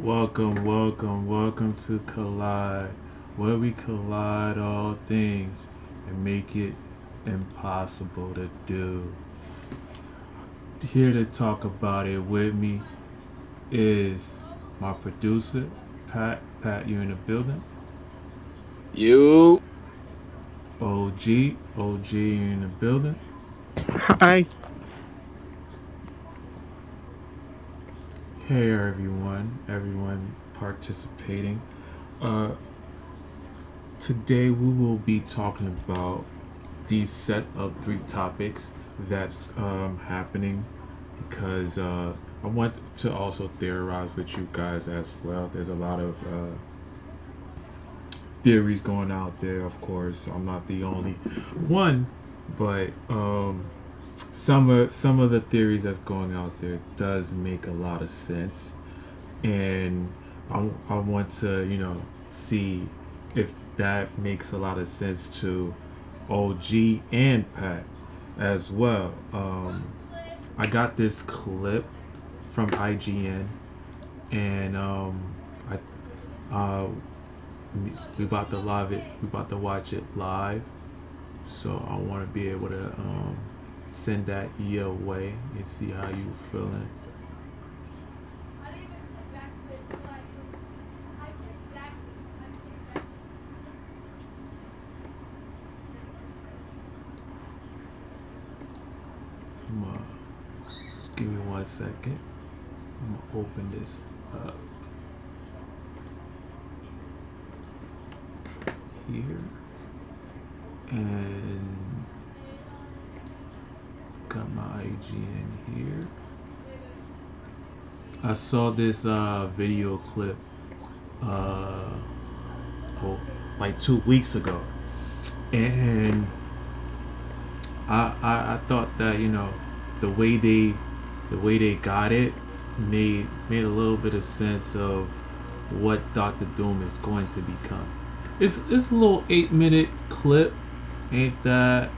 Welcome to Collide, where we collide all things and make it impossible to do. Here to talk about it with me is my producer, Pat. Pat, you in the building? You. OG, you in the building? Hi. Hey everyone participating. Today we will be talking about these set of 3 topics that's happening because I want to also theorize with you guys as well. There's a lot of theories going out there, of course. I'm not the only one, but some of the theories that's going out there does make a lot of sense, and I want to see if that makes a lot of sense to OG and Pat as well. I got this clip from IGN, and we about to watch it live, so I want to be able to send that your way and see how you feeling. Just give me 1 second. I'm gonna open this up here and got my IGN here. I saw this video clip like 2 weeks ago, and I thought that the way they got it made a little bit of sense of what Doctor Doom is going to become. It's a little 8-minute clip, ain't that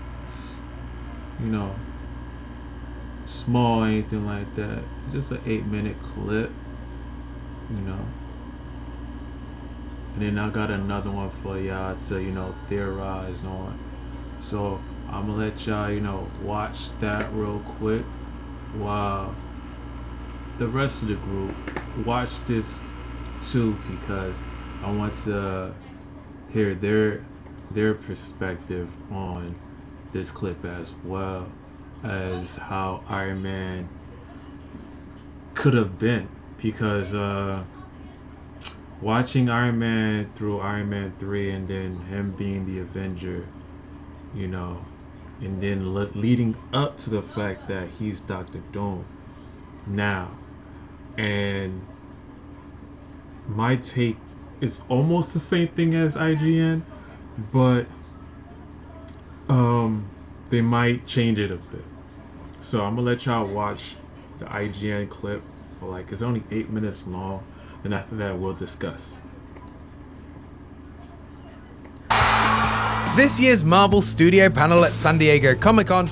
small or anything like that. It's just an 8-minute clip, and then I got another one for y'all to theorize on. So I'm gonna let y'all watch that real quick while the rest of the group watch this too, because I want to hear their perspective on this clip as well as how Iron Man could have been, because watching Iron Man through Iron Man 3 and then him being the Avenger, and then leading up to the fact that he's Doctor Doom now. And my take is almost the same thing as IGN, but they might change it a bit. So I'm gonna let y'all watch the IGN clip for like, it's only 8 minutes long, and after that we'll discuss. This year's Marvel Studio panel at San Diego Comic-Con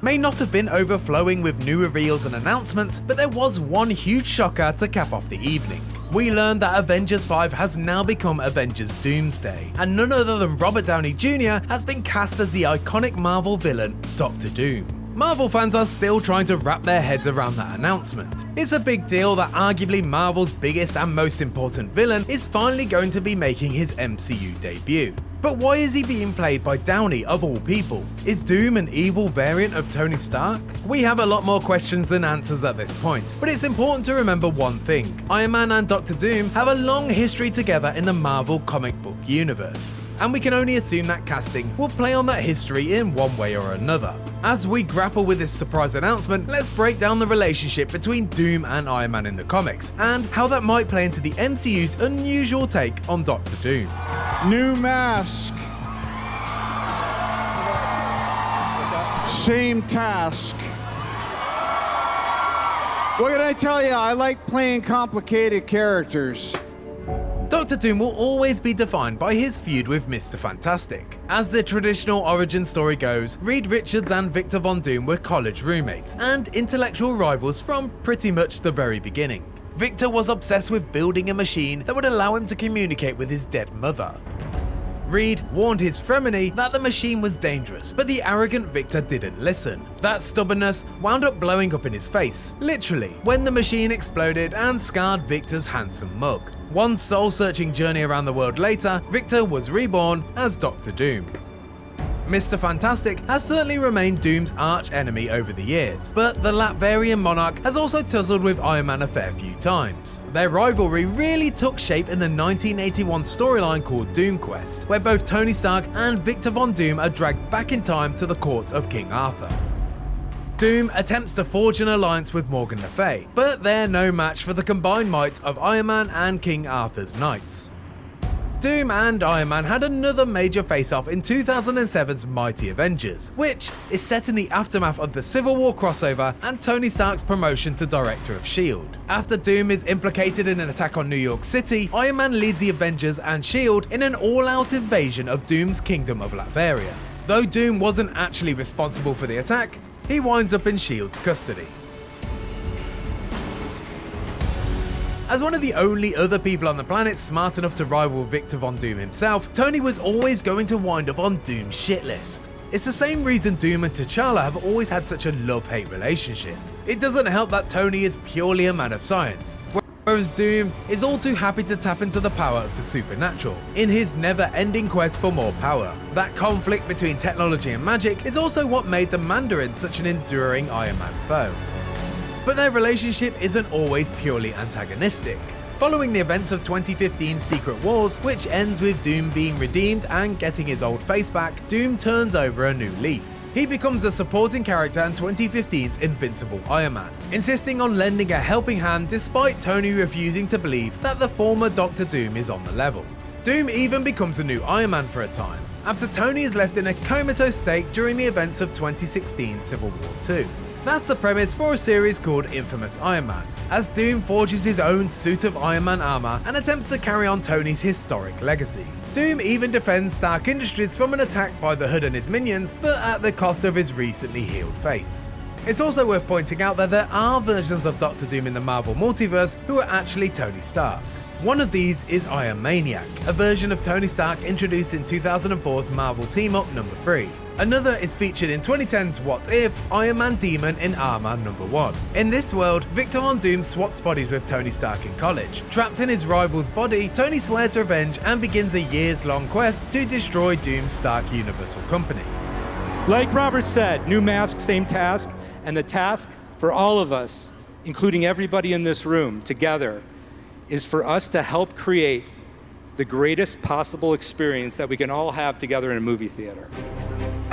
may not have been overflowing with new reveals and announcements, but there was one huge shocker to cap off the evening. We learned that Avengers 5 has now become Avengers Doomsday, and none other than Robert Downey Jr. has been cast as the iconic Marvel villain, Doctor Doom. Marvel fans are still trying to wrap their heads around that announcement. It's a big deal that arguably Marvel's biggest and most important villain is finally going to be making his MCU debut. But why is he being played by Downey of all people? Is Doom an evil variant of Tony Stark? We have a lot more questions than answers at this point, but it's important to remember one thing. Iron Man and Doctor Doom have a long history together in the Marvel comic book universe, and we can only assume that casting will play on that history in one way or another. As we grapple with this surprise announcement, let's break down the relationship between Doom and Iron Man in the comics, and how that might play into the MCU's unusual take on Doctor Doom. New mask. Same task. What can I tell you? I like playing complicated characters. Doctor Doom will always be defined by his feud with Mr. Fantastic. As the traditional origin story goes, Reed Richards and Victor Von Doom were college roommates and intellectual rivals from pretty much the very beginning. Victor was obsessed with building a machine that would allow him to communicate with his dead mother. Reed warned his frenemy that the machine was dangerous, but the arrogant Victor didn't listen. That stubbornness wound up blowing up in his face, literally, when the machine exploded and scarred Victor's handsome mug. One soul-searching journey around the world later, Victor was reborn as Doctor Doom. Mr. Fantastic has certainly remained Doom's arch-enemy over the years, but the Latvian monarch has also tussled with Iron Man a fair few times. Their rivalry really took shape in the 1981 storyline called Doom Quest, where both Tony Stark and Victor Von Doom are dragged back in time to the court of King Arthur. Doom attempts to forge an alliance with Morgan Le Fay, but they're no match for the combined might of Iron Man and King Arthur's knights. Doom and Iron Man had another major face-off in 2007's Mighty Avengers, which is set in the aftermath of the Civil War crossover and Tony Stark's promotion to Director of S.H.I.E.L.D. After Doom is implicated in an attack on New York City, Iron Man leads the Avengers and S.H.I.E.L.D. in an all-out invasion of Doom's kingdom of Latveria. Though Doom wasn't actually responsible for the attack, he winds up in S.H.I.E.L.D.'s custody. As one of the only other people on the planet smart enough to rival Victor Von Doom himself, Tony was always going to wind up on Doom's shit list. It's the same reason Doom and T'Challa have always had such a love-hate relationship. It doesn't help that Tony is purely a man of science, whereas Doom is all too happy to tap into the power of the supernatural, in his never-ending quest for more power. That conflict between technology and magic is also what made the Mandarin such an enduring Iron Man foe. But their relationship isn't always purely antagonistic. Following the events of 2015's Secret Wars, which ends with Doom being redeemed and getting his old face back, Doom turns over a new leaf. He becomes a supporting character in 2015's Invincible Iron Man, insisting on lending a helping hand despite Tony refusing to believe that the former Doctor Doom is on the level. Doom even becomes a new Iron Man for a time, after Tony is left in a comatose state during the events of 2016's Civil War II. That's the premise for a series called Infamous Iron Man, as Doom forges his own suit of Iron Man armor and attempts to carry on Tony's historic legacy. Doom even defends Stark Industries from an attack by the Hood and his minions, but at the cost of his recently healed face. It's also worth pointing out that there are versions of Doctor Doom in the Marvel multiverse who are actually Tony Stark. One of these is Iron Maniac, a version of Tony Stark introduced in 2004's Marvel Team-Up No. 3. Another is featured in 2010's What If, Iron Man Demon in Armor No. 1. In this world, Victor Von Doom swapped bodies with Tony Stark in college. Trapped in his rival's body, Tony swears revenge and begins a years-long quest to destroy Doom's Stark Universal Company. Like Robert said, new mask, same task, and the task for all of us, including everybody in this room together, is for us to help create the greatest possible experience that we can all have together in a movie theater.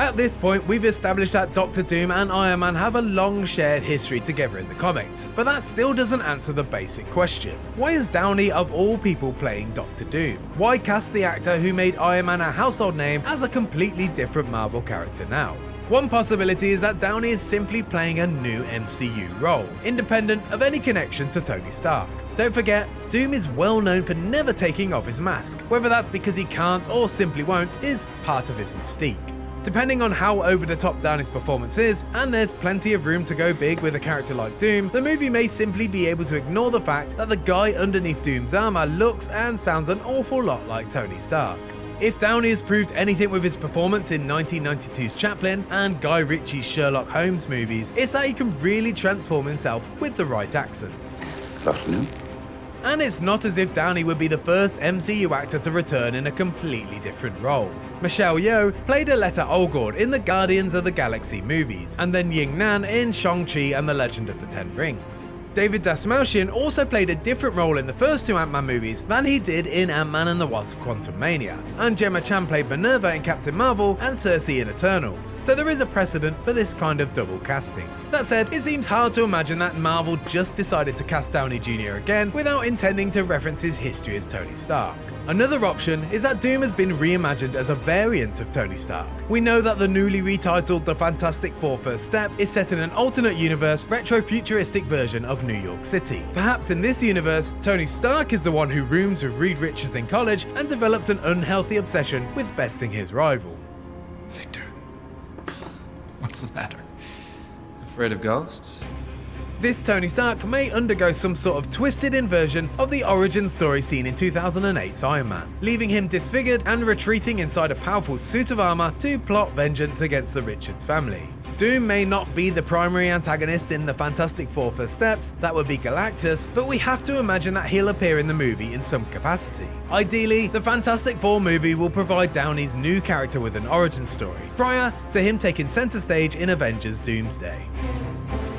At this point, we've established that Doctor Doom and Iron Man have a long shared history together in the comics, but that still doesn't answer the basic question. Why is Downey of all people playing Doctor Doom? Why cast the actor who made Iron Man a household name as a completely different Marvel character now? One possibility is that Downey is simply playing a new MCU role, independent of any connection to Tony Stark. Don't forget, Doom is well known for never taking off his mask. Whether that's because he can't or simply won't is part of his mystique. Depending on how over the top Downey's performance is, and there's plenty of room to go big with a character like Doom, the movie may simply be able to ignore the fact that the guy underneath Doom's armor looks and sounds an awful lot like Tony Stark. If Downey has proved anything with his performance in 1992's Chaplin and Guy Ritchie's Sherlock Holmes movies, it's that he can really transform himself with the right accent. Good afternoon. And it's not as if Downey would be the first MCU actor to return in a completely different role. Michelle Yeoh played Aletta Olgord in the Guardians of the Galaxy movies, and then Ying Nan in Shang-Chi and the Legend of the Ten Rings. David Dastmalchian also played a different role in the first two Ant-Man movies than he did in Ant-Man and the Wasp: Quantumania, and Gemma Chan played Minerva in Captain Marvel and Cersei in Eternals, so there is a precedent for this kind of double casting. That said, it seems hard to imagine that Marvel just decided to cast Downey Jr. again without intending to reference his history as Tony Stark. Another option is that Doom has been reimagined as a variant of Tony Stark. We know that the newly retitled The Fantastic Four: First Steps is set in an alternate universe, retro-futuristic version of New York City. Perhaps in this universe, Tony Stark is the one who rooms with Reed Richards in college and develops an unhealthy obsession with besting his rival. Victor, what's the matter? Afraid of ghosts? This Tony Stark may undergo some sort of twisted inversion of the origin story seen in 2008's Iron Man, leaving him disfigured and retreating inside a powerful suit of armor to plot vengeance against the Richards family. Doom may not be the primary antagonist in the Fantastic Four: First Steps, that would be Galactus, but we have to imagine that he'll appear in the movie in some capacity. Ideally, the Fantastic Four movie will provide Downey's new character with an origin story, prior to him taking center stage in Avengers: Doomsday.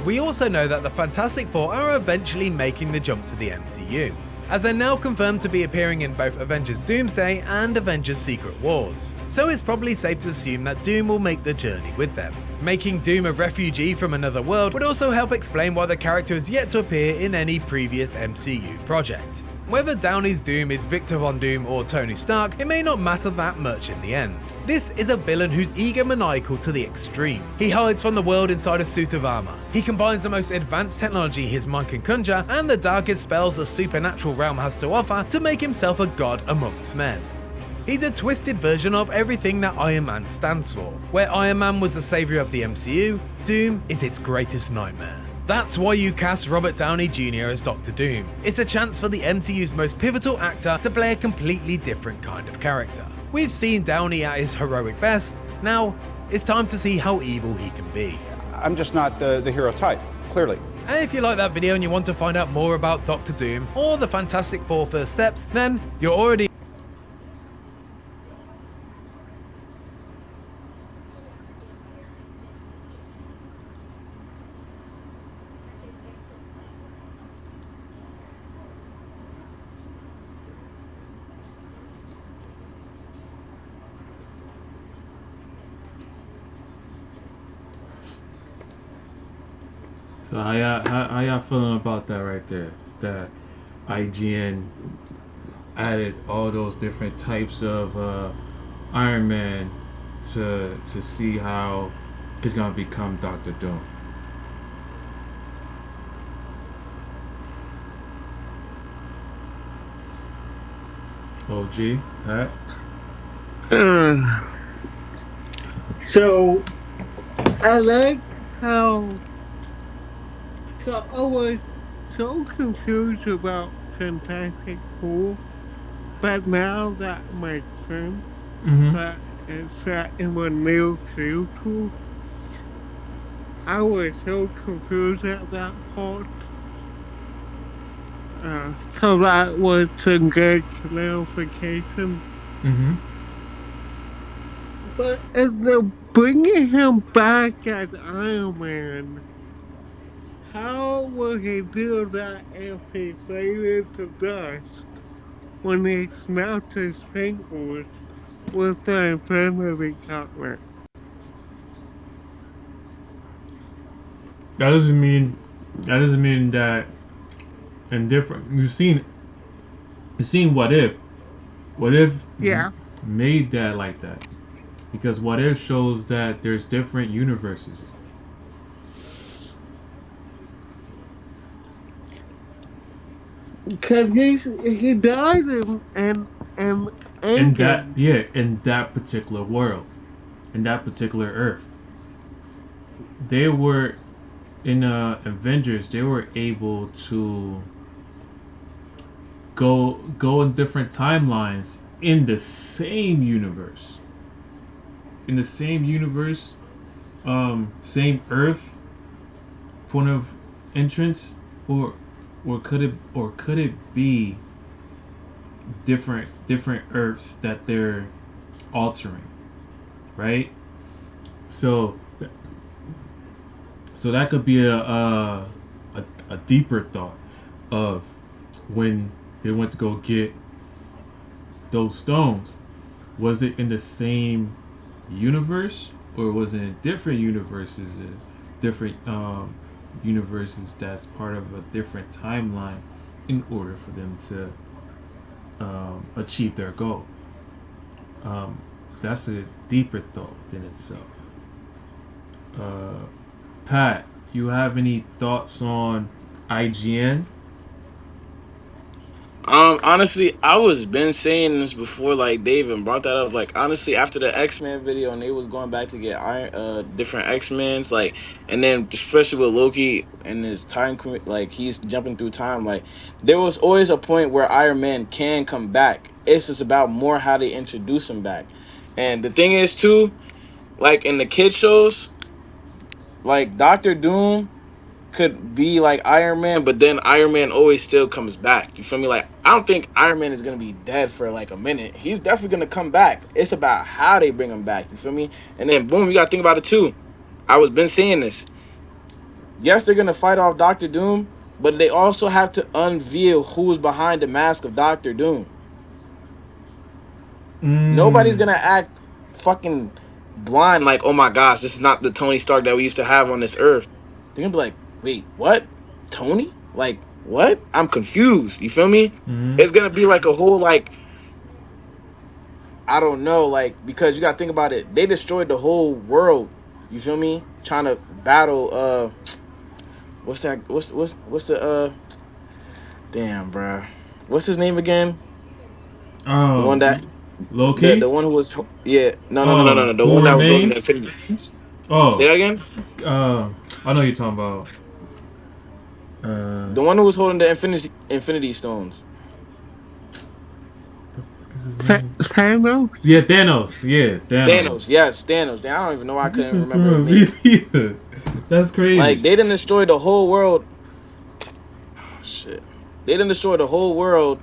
We also know that the Fantastic Four are eventually making the jump to the MCU, as they're now confirmed to be appearing in both Avengers: Doomsday and Avengers: Secret Wars. So it's probably safe to assume that Doom will make the journey with them. Making Doom a refugee from another world would also help explain why the character has yet to appear in any previous MCU project. Whether Downey's Doom is Victor Von Doom or Tony Stark, it may not matter that much in the end. This is a villain who's egomaniacal to the extreme. He hides from the world inside a suit of armor. He combines the most advanced technology his mind can conjure and the darkest spells the supernatural realm has to offer to make himself a god amongst men. He's a twisted version of everything that Iron Man stands for. Where Iron Man was the savior of the MCU, Doom is its greatest nightmare. That's why you cast Robert Downey Jr. as Doctor Doom. It's a chance for the MCU's most pivotal actor to play a completely different kind of character. We've seen Downey at his heroic best, now it's time to see how evil he can be. I'm just not the hero type, clearly. And if you like that video and you want to find out more about Doctor Doom or the Fantastic Four: First Steps, then you're already So how y'all feeling about that right there? That IGN added all those different types of Iron Man to see how he's gonna become Doctor Doom. OG, Pat? So, I like how I was so confused about Fantastic Four, but now that makes sense. That it's set in a new future. I was so confused at that part. So that was a good clarification. But if they're bringing him back as Iron Man, how will he do that if he faded to dust when he snapped his fingers with the Infinity Gauntlet? doesn't mean that in different. You've seen What If. What If Yeah. made that like that because What If shows that there's different universes. Because he died in In that Endgame. in that particular world, in that particular Earth, they were in Avengers. They were able to go in different timelines in the same universe. In the same universe, same Earth, point of entrance, or could it be different Earths that they're altering, right? So that could be a deeper thought of when they went to go get those stones. Was it in the same universe, or was it in different universes, different universes that's part of a different timeline, in order for them to achieve their goal? That's a deeper thought within itself. Pat, you have any thoughts on IGN? Honestly, I was been saying this before, like they even brought that up. Like honestly, after the X-Men video and they was going back to get different X-Men's, like, and then especially with Loki and his like he's jumping through time. Like there was always a point where Iron Man can come back. It's just about more how they introduce him back. And the thing is too, like in the kid shows, like Doctor Doom could be like Iron Man, but then Iron Man always still comes back. You feel me? Like I don't think Iron Man is gonna be dead for like a minute. He's definitely gonna come back. It's about how they bring him back. You feel me? And then boom, you gotta think about it too. I was been saying this. Yes, they're gonna fight off Doctor Doom, but they also have to unveil who's behind the mask of Doctor Doom. Nobody's gonna act fucking blind like, oh my gosh, this is not the Tony Stark that we used to have on this earth. They're gonna be like, wait, what? Tony? Like, what? I'm confused. You feel me? Mm-hmm. It's gonna be like a whole like, I don't know, like, because you gotta think about it. They destroyed the whole world. You feel me? Trying to battle what's that? What's the damn, bruh. What's his name again? The one that Loki. the one who was no. The Who one that was holding the remains? Infinity. Say Oh, that again. I know who you're talking about. The one who was holding the Infinity Stones. Thanos? Yeah, Thanos. Yeah, Thanos, yes, Thanos. I don't even know why I couldn't remember his name. That's crazy. Like they didn't destroy the whole world. Oh, shit. They didn't destroy the whole world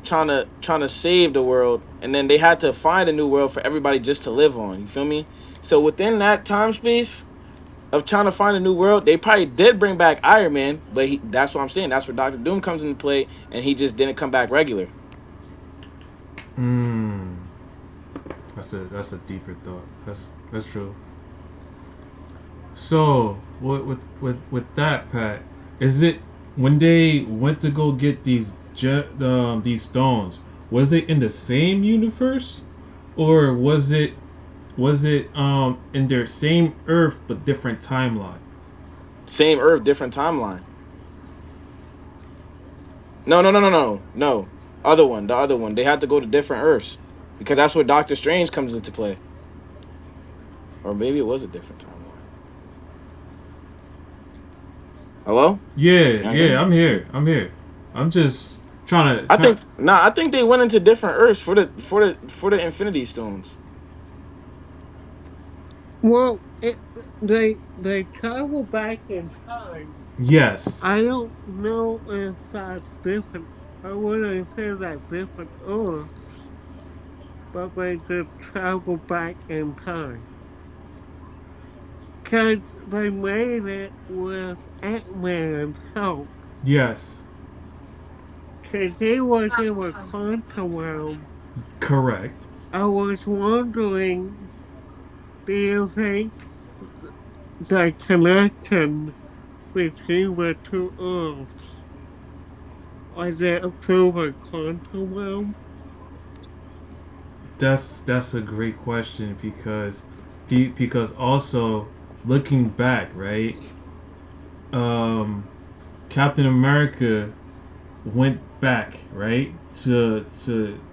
trying to save the world, and then they had to find a new world for everybody just to live on. You feel me? So within that time space of trying to find a new world, they probably did bring back Iron Man, but that's what I'm saying. That's where Doctor Doom comes into play, and he just didn't come back regular. That's a deeper thought. That's true. So with that, Pat, is it when they went to go get these stones? Was it in the same universe, or was it in their same Earth but different timeline? Same Earth, different timeline. No. The other one. They had to go to different Earths because that's where Doctor Strange comes into play. Or maybe it was a different timeline. Hello? Yeah, I'm here. I'm just trying to. I think they went into different Earths for the Infinity Stones. Well, they travel back in time. Yes. I don't know if that's different. I wouldn't say that's different Earths, but they just travel back in time. Because they made it with Ant-Man's help. Yes. Because he was in a quantum realm. Correct. I was wondering, do you think the connection between the two Earths. Was it through the quantum realm? That's a great question because also looking back, right? Um, Captain America went back, right,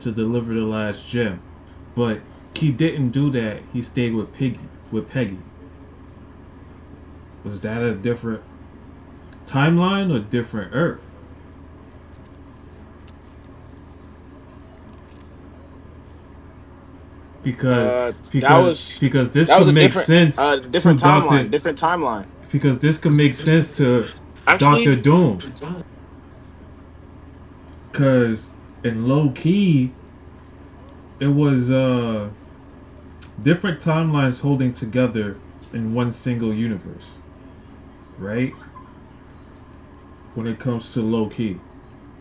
to deliver the last gem, but he didn't do that. He stayed with Peggy. Was that a different timeline or different Earth? Because That because was because this that was could a make sense to different Doctor. timeline, different timeline. Because this could make sense to Actually, Doctor Doom. Cause in low key, it was different timelines holding together in one single universe, right? When it comes to low key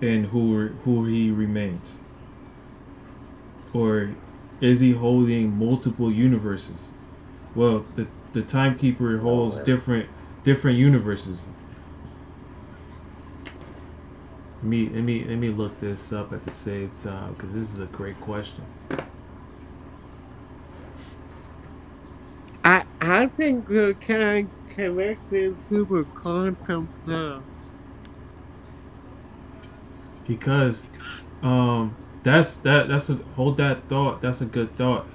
and who he remains, or is he holding multiple universes? Well, the timekeeper holds different universes. Let me look this up at the same time because this is a great question. I think they can connect it through the quantum realm. Because that's a hold that thought. That's a good thought.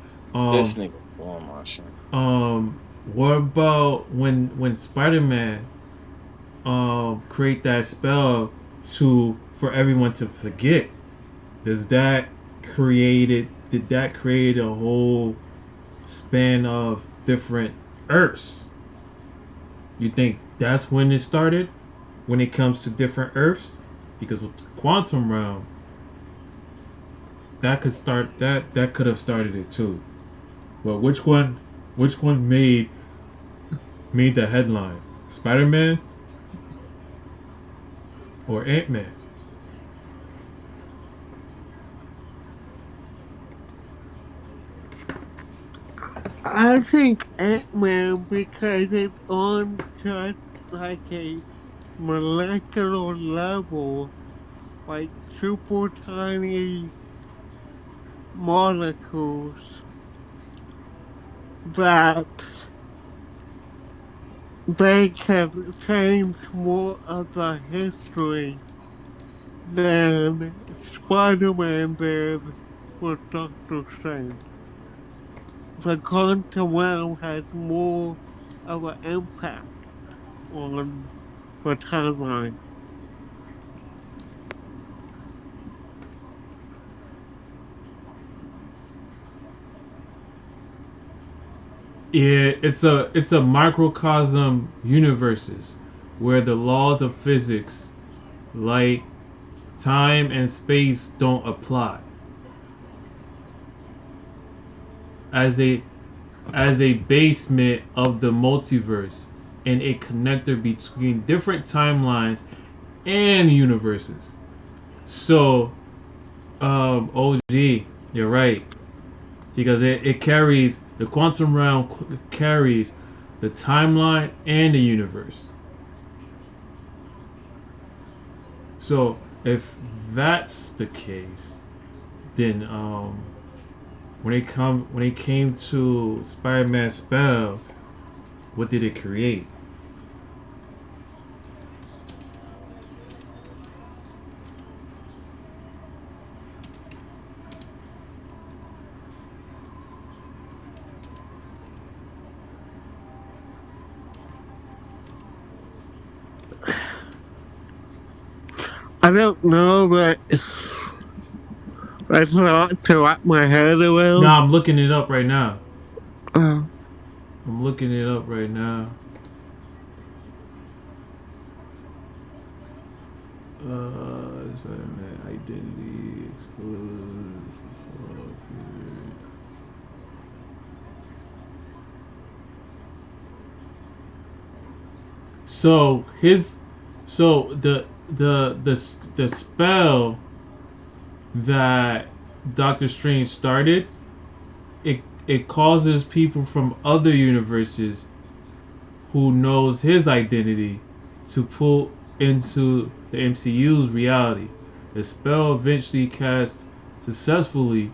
this Um nigga blowing my shit. what about when Spider-Man create that spell for everyone to forget? Does that did that create a whole span of different Earths? You think that's when it started? When it comes to different Earths? Because with the quantum realm, that could have started it too. Well, which one made the headline? Spider-Man or Ant-Man? I think Ant-Man because it's on just like a molecular level, like super tiny molecules that they can change more of the history than Spider-Man did with Doctor Strange. The quantum realm has more of an impact on the timeline. Yeah, it's a microcosm universes where the laws of physics, like time and space, don't apply. As a basement of the multiverse and a connector between different timelines and universes. So, OG, you're right. Because it carries, the quantum realm carries the timeline and the universe. So, if that's the case, then when it came to Spider-Man spell, what did it create? I don't know, but that's not to wrap my head around. No, I'm looking it up right now. Uh, I'm looking it up right now. Spider-Man identity exposed. So the spell that Doctor Strange started, it causes people from other universes who knows his identity to pull into the MCU's reality. The spell eventually cast successfully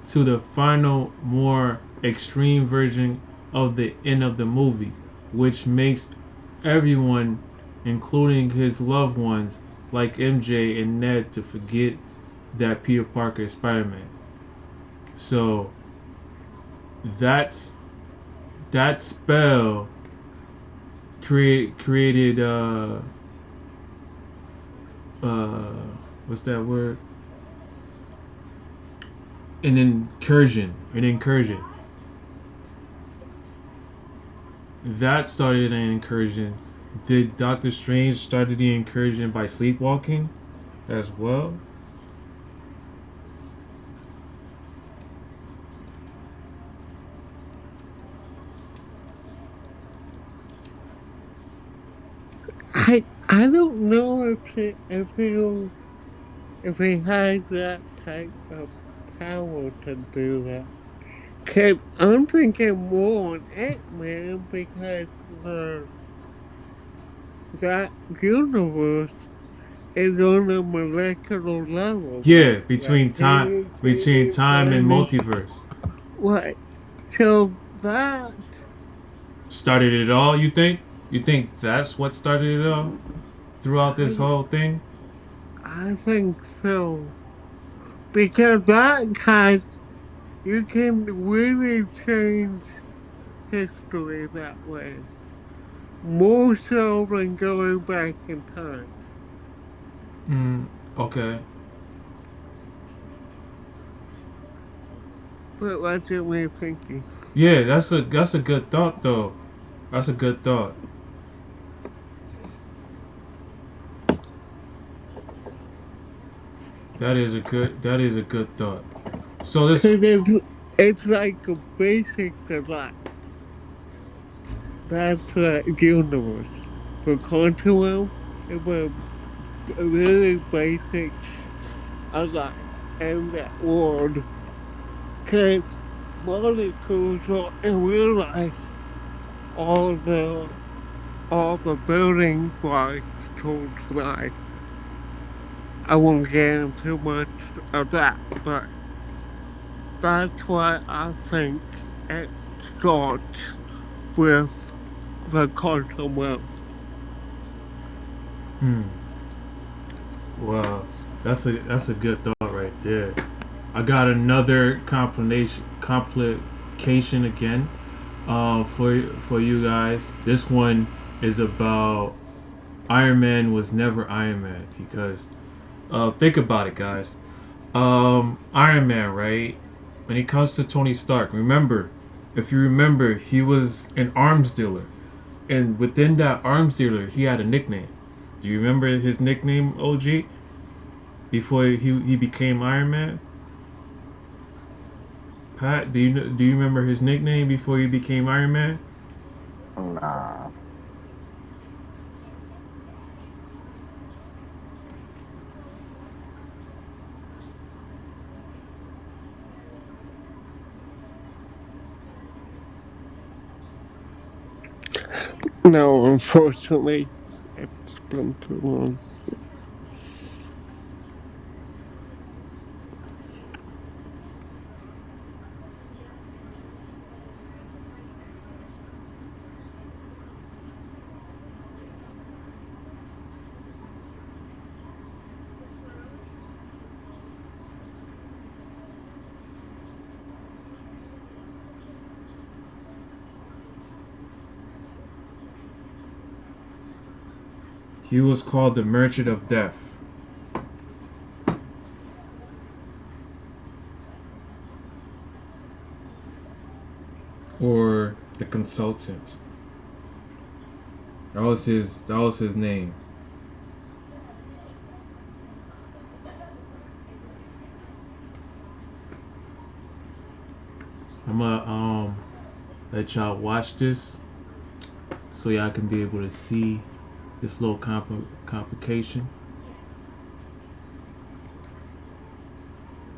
to the final, more extreme version of the end of the movie, which makes everyone, including his loved ones like MJ and Ned, to forget that Peter Parker is Spider-Man. So that spell created what's that word? An incursion. That started an incursion. Did Doctor Strange started the incursion by sleepwalking as well? I don't know if he has that type of power to do that. Cause I'm thinking more on Ant-Man because that universe is on a molecular level. Yeah, between time and multiverse. What? So that Started it all, you think? You think that's what started it all? Throughout this whole thing? I think so. Because that has, you can really change history that way. More so than going back in time. Okay. But what's your way of thinking? Yeah, that's a good thought though. That's a good thought. That is a good thought. So this It's like a basic to that. That's the universe. For Continuum, it was a really basic of that in that world. Because molecules are in real life all the building blocks towards life. I won't get into too much of that, but that's why I think it starts with the quantum realm. Wow, that's a good thought right there. I got another complication again for you guys. This one is about Iron Man was never Iron Man because think about it, guys. Iron Man, right? When it comes to Tony Stark, if you remember, he was an arms dealer, and within that arms dealer, he had a nickname. Do you remember his nickname, OG? Before he became Iron Man? Pat, do you remember his nickname before he became Iron Man? Nah. No, unfortunately, it's been too long. He was called the Merchant of Death. Or the Consultant. That was his name. I'm gonna let y'all watch this so y'all can be able to see this little complication.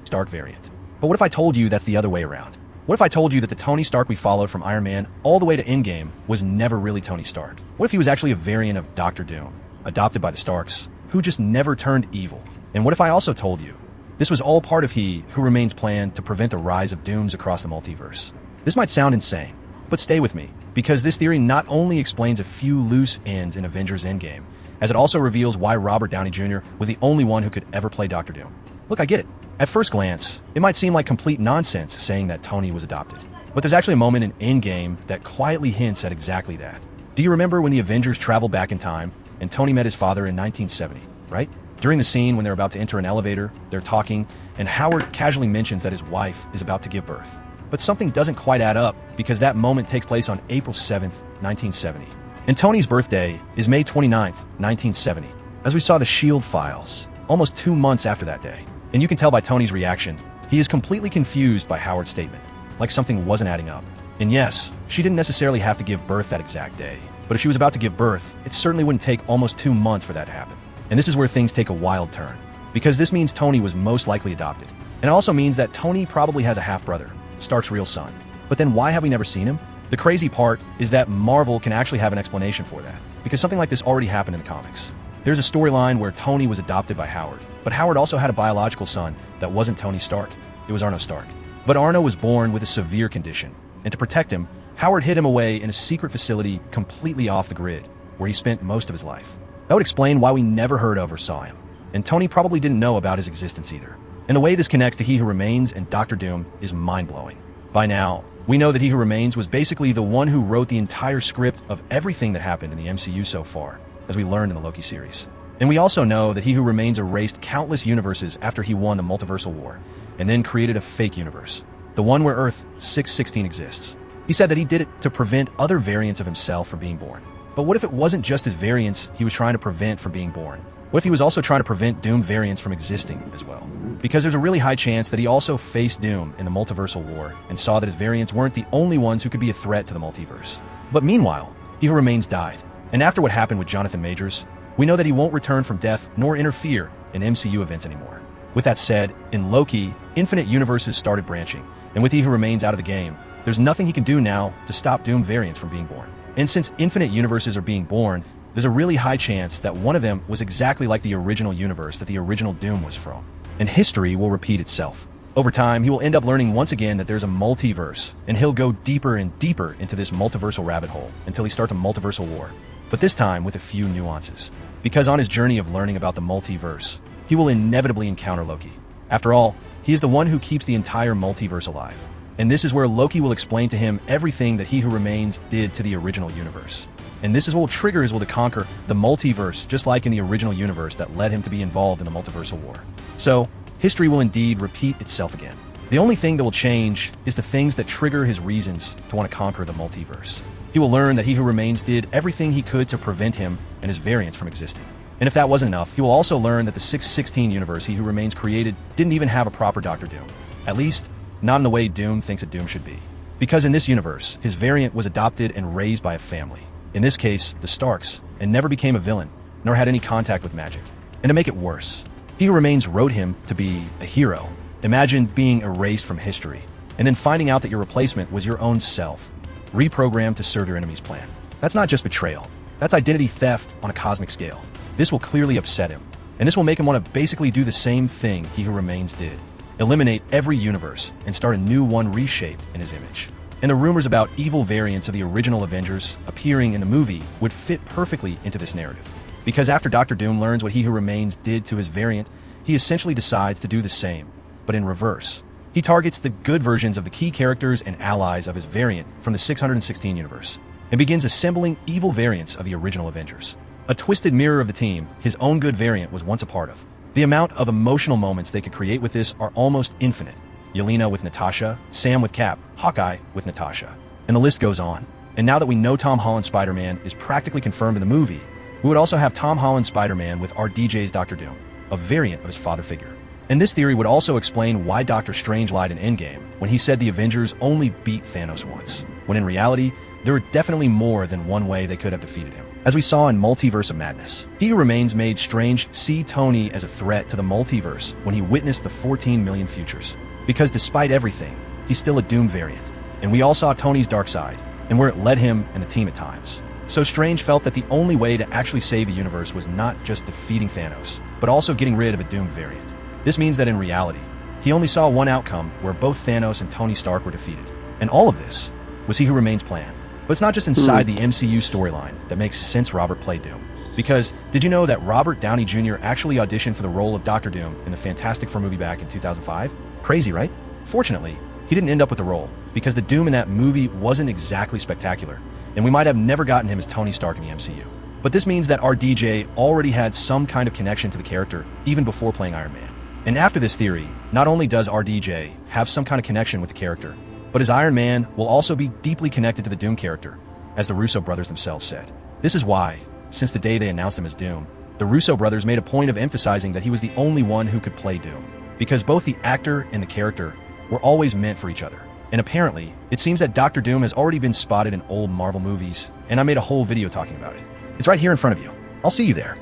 Stark variant. But what if I told you that's the other way around? What if I told you that the Tony Stark we followed from Iron Man all the way to Endgame was never really Tony Stark? What if he was actually a variant of Doctor Doom, adopted by the Starks, who just never turned evil? And what if I also told you this was all part of He Who Remains' plan to prevent the rise of Dooms across the multiverse? This might sound insane, but stay with me, because this theory not only explains a few loose ends in Avengers Endgame, as it also reveals why Robert Downey Jr. was the only one who could ever play Doctor Doom. Look, I get it. At first glance, it might seem like complete nonsense saying that Tony was adopted. But there's actually a moment in Endgame that quietly hints at exactly that. Do you remember when the Avengers traveled back in time and Tony met his father in 1970, right? During the scene when they're about to enter an elevator, they're talking, and Howard casually mentions that his wife is about to give birth. But something doesn't quite add up because that moment takes place on April 7th, 1970. And Tony's birthday is May 29th, 1970, as we saw the S.H.I.E.L.D. files, almost 2 months after that day. And you can tell by Tony's reaction, he is completely confused by Howard's statement, like something wasn't adding up. And yes, she didn't necessarily have to give birth that exact day, but if she was about to give birth, it certainly wouldn't take almost 2 months for that to happen. And this is where things take a wild turn, because this means Tony was most likely adopted. And it also means that Tony probably has a half-brother, Stark's real son. But then why have we never seen him? The crazy part is that Marvel can actually have an explanation for that, because something like this already happened in the comics. There's a storyline where Tony was adopted by Howard, but Howard also had a biological son that wasn't Tony Stark. It was Arno Stark. But Arno was born with a severe condition, and to protect him, Howard hid him away in a secret facility completely off the grid, where he spent most of his life. That would explain why we never heard of or saw him, and Tony probably didn't know about his existence either. And the way this connects to He Who Remains and Doctor Doom is mind-blowing. By now, we know that He Who Remains was basically the one who wrote the entire script of everything that happened in the MCU so far, as we learned in the Loki series. And we also know that He Who Remains erased countless universes after he won the multiversal war, and then created a fake universe, the one where Earth 616 exists. He said that he did it to prevent other variants of himself from being born. But what if it wasn't just his variants he was trying to prevent from being born? What if he was also trying to prevent Doom variants from existing as well? Because there's a really high chance that he also faced Doom in the multiversal war and saw that his variants weren't the only ones who could be a threat to the multiverse. But meanwhile, He Who Remains died. And after what happened with Jonathan Majors, we know that he won't return from death nor interfere in MCU events anymore. With that said, in Loki, infinite universes started branching, and with He Who Remains out of the game, there's nothing he can do now to stop Doom variants from being born. And since infinite universes are being born, there's a really high chance that one of them was exactly like the original universe that the original Doom was from. And history will repeat itself. Over time, he will end up learning once again that there's a multiverse, and he'll go deeper and deeper into this multiversal rabbit hole until he starts a multiversal war. But this time with a few nuances. Because on his journey of learning about the multiverse, he will inevitably encounter Loki. After all, he is the one who keeps the entire multiverse alive. And this is where Loki will explain to him everything that He Who Remains did to the original universe. And this is what will trigger his will to conquer the multiverse, just like in the original universe that led him to be involved in the multiversal war. So, history will indeed repeat itself again. The only thing that will change is the things that trigger his reasons to want to conquer the multiverse. He will learn that He Who Remains did everything he could to prevent him and his variants from existing. And if that wasn't enough, he will also learn that the 616 universe He Who Remains created didn't even have a proper Doctor Doom. At least, not in the way Doom thinks a Doom should be. Because in this universe, his variant was adopted and raised by a family. In this case, the Starks, and never became a villain, nor had any contact with magic. And to make it worse, He Who Remains wrote him to be a hero. Imagine being erased from history, and then finding out that your replacement was your own self, reprogrammed to serve your enemy's plan. That's not just betrayal. That's identity theft on a cosmic scale. This will clearly upset him, and this will make him want to basically do the same thing He Who Remains did. Eliminate every universe and start a new one reshaped in his image. And the rumors about evil variants of the original Avengers appearing in the movie would fit perfectly into this narrative. Because after Doctor Doom learns what He Who Remains did to his variant, he essentially decides to do the same, but in reverse. He targets the good versions of the key characters and allies of his variant from the 616 universe, and begins assembling evil variants of the original Avengers. A twisted mirror of the team his own good variant was once a part of. The amount of emotional moments they could create with this are almost infinite. Yelena with Natasha, Sam with Cap, Hawkeye with Natasha. And the list goes on. And now that we know Tom Holland's Spider-Man is practically confirmed in the movie, we would also have Tom Holland's Spider-Man with RDJ's Doctor Doom, a variant of his father figure. And this theory would also explain why Doctor Strange lied in Endgame when he said the Avengers only beat Thanos once, when in reality, there were definitely more than one way they could have defeated him. As we saw in Multiverse of Madness, He Who Remains made Strange see Tony as a threat to the multiverse when he witnessed the 14 million futures. Because despite everything, he's still a Doom variant. And we all saw Tony's dark side, and where it led him and the team at times. So Strange felt that the only way to actually save the universe was not just defeating Thanos, but also getting rid of a Doom variant. This means that in reality, he only saw one outcome where both Thanos and Tony Stark were defeated. And all of this was He Who Remains plan. But it's not just inside the MCU storyline that makes sense Robert played Doom. Because did you know that Robert Downey Jr. actually auditioned for the role of Doctor Doom in the Fantastic Four movie back in 2005? Crazy, right? Fortunately, he didn't end up with the role, because the Doom in that movie wasn't exactly spectacular, and we might have never gotten him as Tony Stark in the MCU. But this means that our DJ already had some kind of connection to the character even before playing Iron Man. And after this theory, not only does our DJ have some kind of connection with the character, but his Iron Man will also be deeply connected to the Doom character, as the Russo brothers themselves said. This is why, since the day they announced him as Doom, the Russo brothers made a point of emphasizing that he was the only one who could play Doom, because both the actor and the character were always meant for each other. And apparently, it seems that Doctor Doom has already been spotted in old Marvel movies, and I made a whole video talking about it. It's right here in front of you. I'll see you there.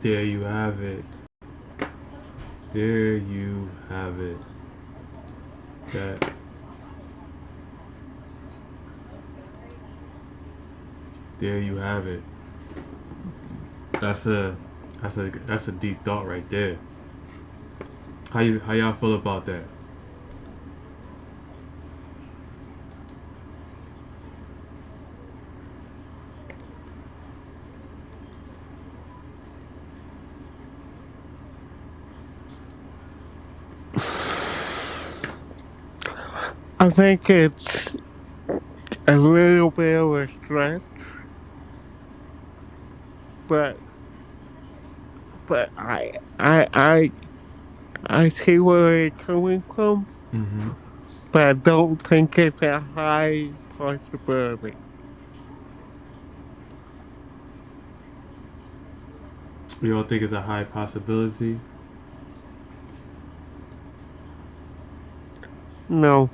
There you have it. There you have it. There you have it. That's a deep thought right there. How y'all feel about that? I think it's a little bit of a stretch, but I see where it's coming from, but I don't think it's a high possibility. You don't think it's a high possibility? No.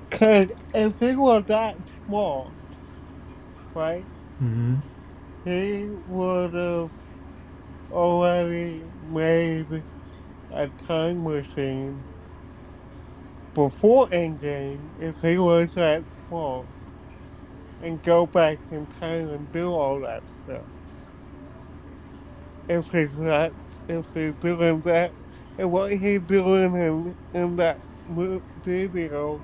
Because if he was that small, right, he would have already made a time machine before Endgame if he was that small and go back in time and do all that stuff. If he's doing that, and what he's doing in that video,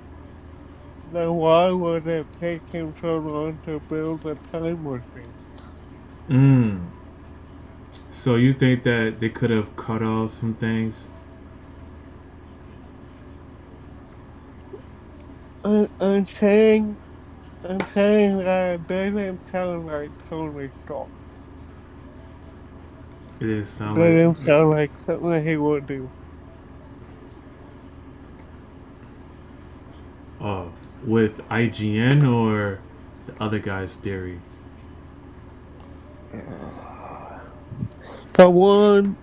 then why would it take him so long to build a time machine? So you think that they could have cut off some things? I'm saying that it doesn't sound like Tony Stark. It didn't sound It doesn't sound like something he would do. With IGN or the other guy's theory? The one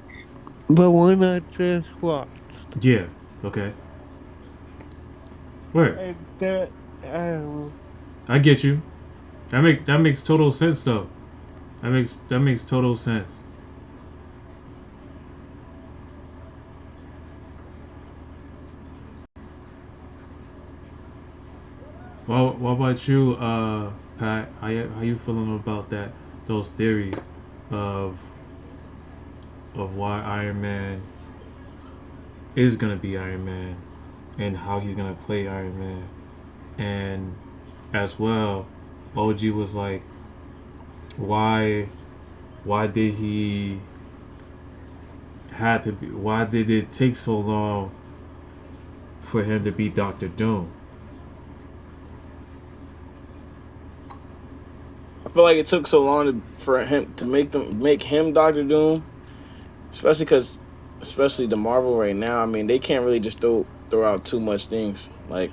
I just watched. Yeah. Okay. Where? I get you. That makes total sense though. That makes total sense. Well, what about you, Pat? How you feeling about that? Those theories of why Iron Man is gonna be Iron Man and how he's gonna play Iron Man, and as well, OG was like, why did he had to be? Why did it take so long for him to be Doctor Doom? I feel like it took so long for him to make him Doctor Doom, especially the Marvel right now. I mean, they can't really just throw out too much things. Like,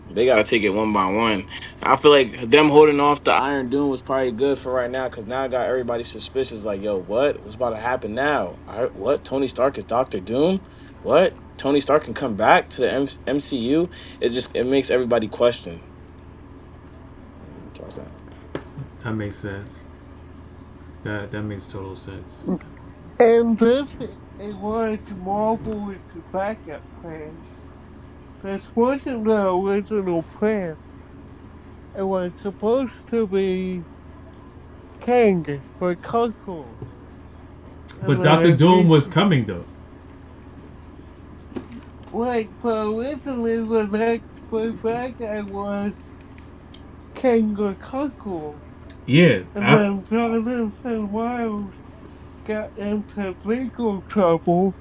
they gotta take it one by one. I feel like them holding off the Iron Doom was probably good for right now, because now I got everybody suspicious. Like, yo, what's about to happen now? What? Tony Stark is Doctor Doom? What? Tony Stark can come back to the MCU? It makes everybody question. That makes sense. That makes total sense. And this it was Marvel's backup plan. This wasn't the original plan. It was supposed to be Kang the Conqueror. But And Doctor then Doom was coming though. but originally the next bad guy was Kang the Conqueror. Yeah, And then Jonathan Miles got into legal trouble,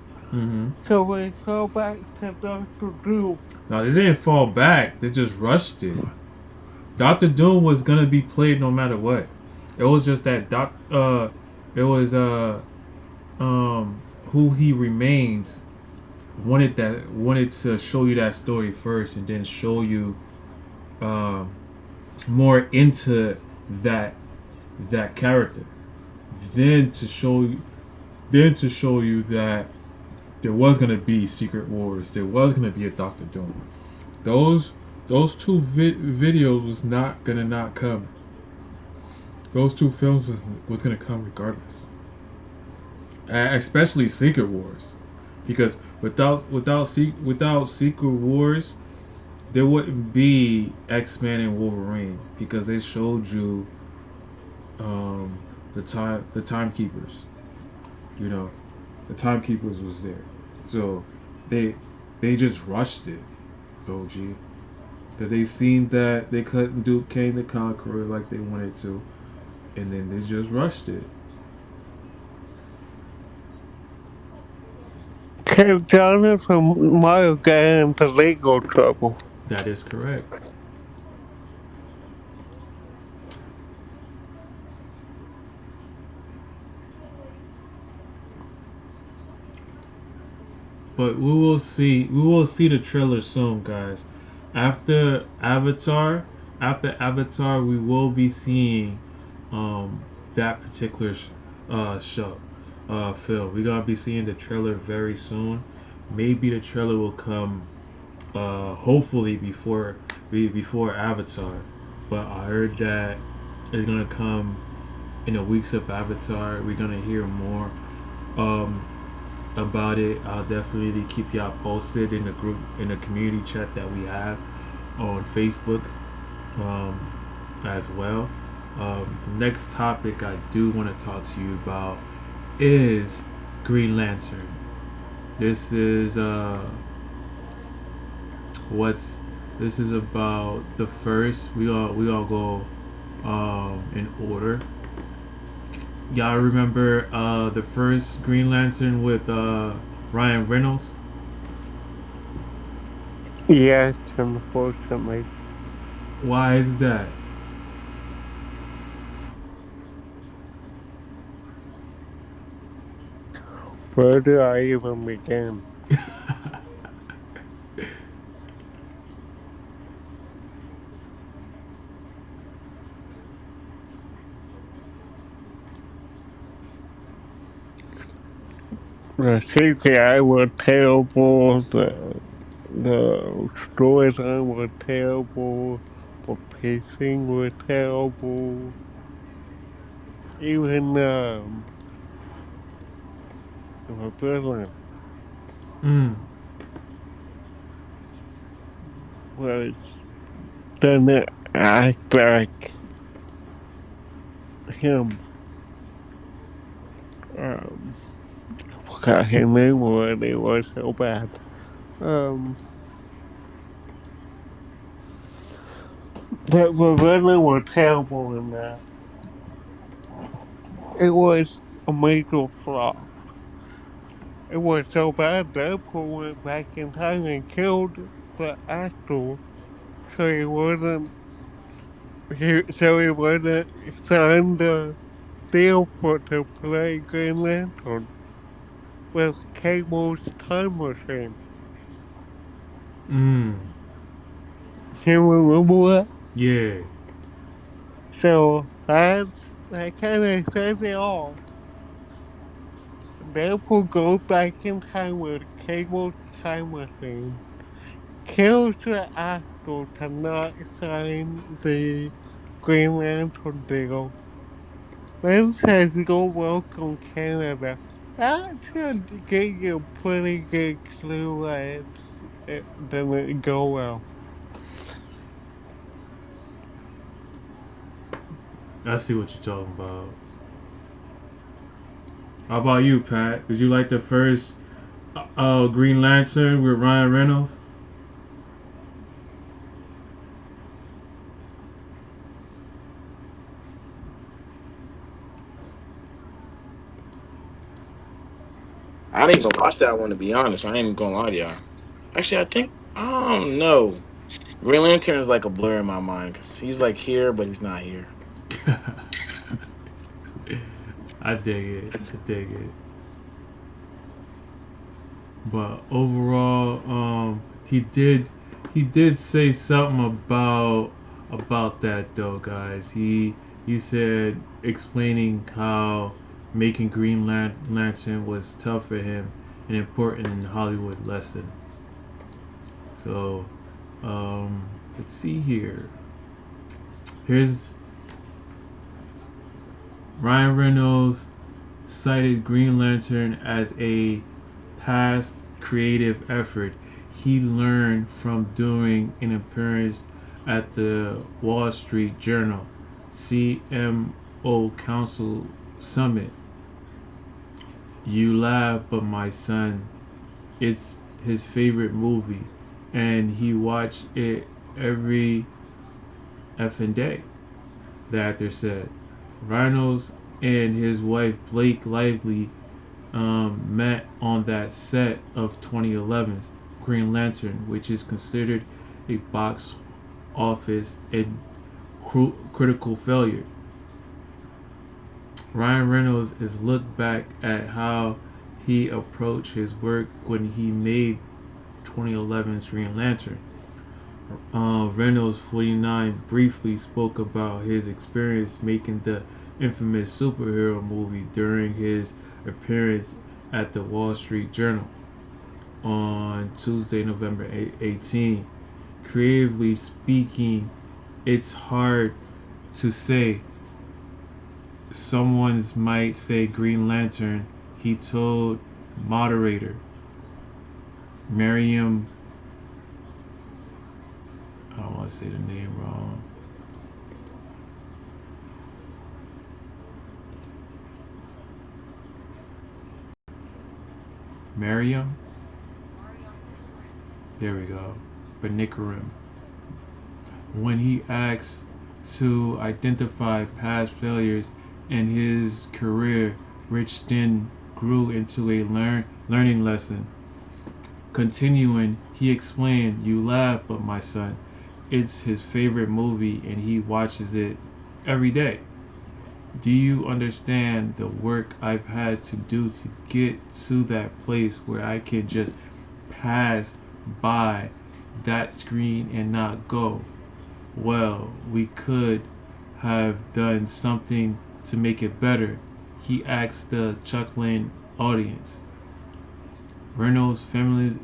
so we fell back to Doctor Doom. no, they didn't fall back. They just rushed it. Doctor Doom was gonna be played no matter what. It was just that it was who he remains wanted to show you that story first and then show you more into that character. Then to show you that there was gonna be Secret Wars. There was gonna be a Doctor Doom. Those two videos was not gonna not come. Those two films was gonna come regardless. Especially Secret Wars, because without Secret Wars, there wouldn't be X-Men and Wolverine, because they showed you the timekeepers. You know, the timekeepers was there, so they just rushed it, OG, because they seen that they couldn't do Kang the Conqueror like they wanted to, and then they just rushed it. Jonathan Miles got into legal trouble. That is correct. But we will see the trailer soon, guys. After Avatar, we will be seeing that particular show film. We're gonna be seeing the trailer very soon. Maybe the trailer will come hopefully before Avatar. But I heard that it's gonna come in the weeks of Avatar. We're gonna hear more about it. I'll definitely keep y'all posted in the group, in the community chat that we have on Facebook as well. The next topic I do want to talk to you about is Green Lantern. This is this is about the first. We all go in order. Y'all remember the first Green Lantern with Ryan Reynolds? Yes, unfortunately. Why is that? Where do I even begin? The CGI was terrible, the storyline was terrible, the pacing was terrible. Even the villain was didn't act like him. I forgot his name already, it was so bad. The villain was terrible in that. It was a major flaw. It was so bad Deadpool went back in time and killed the actor, so he wasn't signed the deal for to play Green Lantern with Cable's time machine. You remember that? Yeah. So that kind of says it all. Deadpool goes back in time with Cable's time machine, kills the actor to not sign the Green Lantern deal, then says you're welcome Canada. That should get you a pretty good clue that it didn't go well. I see what you're talking about. How about you, Pat? Did you like the first Green Lantern with Ryan Reynolds? I didn't even watch that one to be honest. I ain't even gonna lie to y'all. Actually, I don't know. Green Lantern is like a blur in my mind because he's like here, but he's not here. I dig it. I dig it. But overall, he did say something about that though, guys. He said explaining how making Green Lantern was tough for him and important in Hollywood lesson. So, let's see here. Here's Ryan Reynolds cited Green Lantern as a past creative effort he learned from doing an appearance at the Wall Street Journal CMO Council Summit. You laugh, but my son, it's his favorite movie, and he watched it every effing day, the actor said. Reynolds and his wife Blake Lively met on that set of 2011's Green Lantern, which is considered a box office and critical failure. Ryan Reynolds is looked back at how he approached his work when he made 2011's Green Lantern. Reynolds, 49, briefly spoke about his experience making the infamous superhero movie during his appearance at the Wall Street Journal on Tuesday, November 18. Creatively speaking, it's hard to say. Someone's might say Green Lantern, he told moderator Miriam, I don't want to say the name wrong. Miriam? There we go. Benikarim. When he asked to identify past failures in his career, which then grew into a learning lesson. Continuing, he explained, you laugh, but my son, it's his favorite movie and he watches it every day. Do you understand the work I've had to do to get to that place where I can just pass by that screen and not go, well, we could have done something to make it better, he asked the chuckling audience. Reynolds' family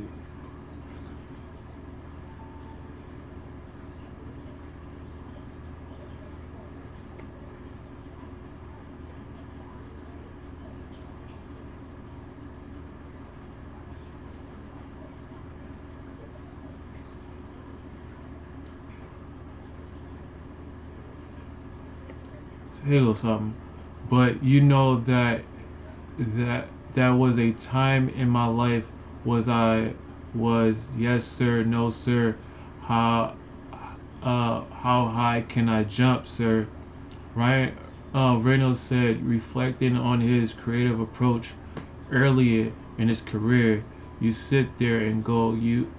or something, but you know that was a time in my life was I was yes sir, no sir, how high can I jump, sir? Ryan Reynolds said, reflecting on his creative approach earlier in his career. You sit there and go, you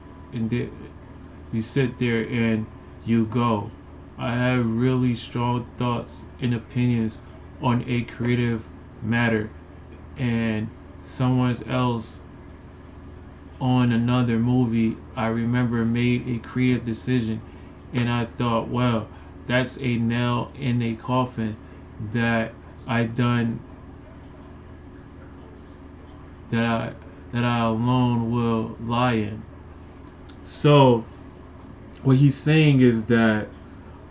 sit there and you go. I have really strong thoughts and opinions on a creative matter, and someone else on another movie I remember made a creative decision, and I thought, well, that's a nail in a coffin that I done, that I alone will lie in. So what he's saying is that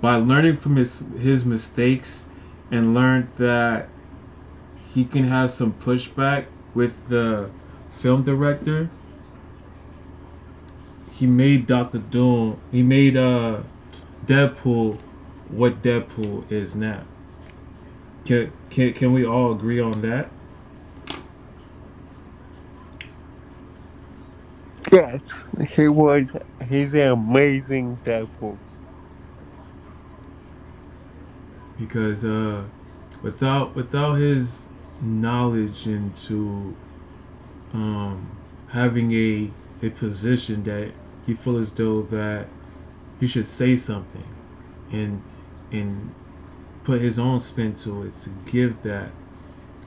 by learning from his mistakes and learned that he can have some pushback with the film director, he made Doctor Doom. He made Deadpool what Deadpool is now. Can we all agree on that? Yes, he was. He's an amazing Deadpool. Because without his knowledge into having a position that he feels as though that he should say something and put his own spin to it to give that,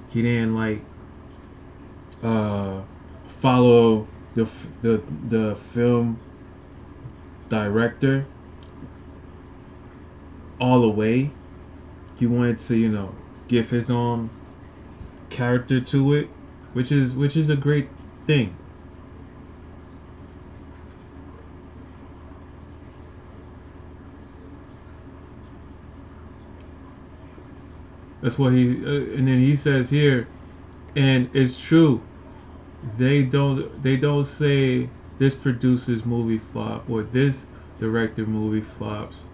he didn't like follow the film director all the way. He wanted to, give his own character to it, which is a great thing. That's what he and then he says here, and it's true. They don't say this producer's movie flop or this director movie flops.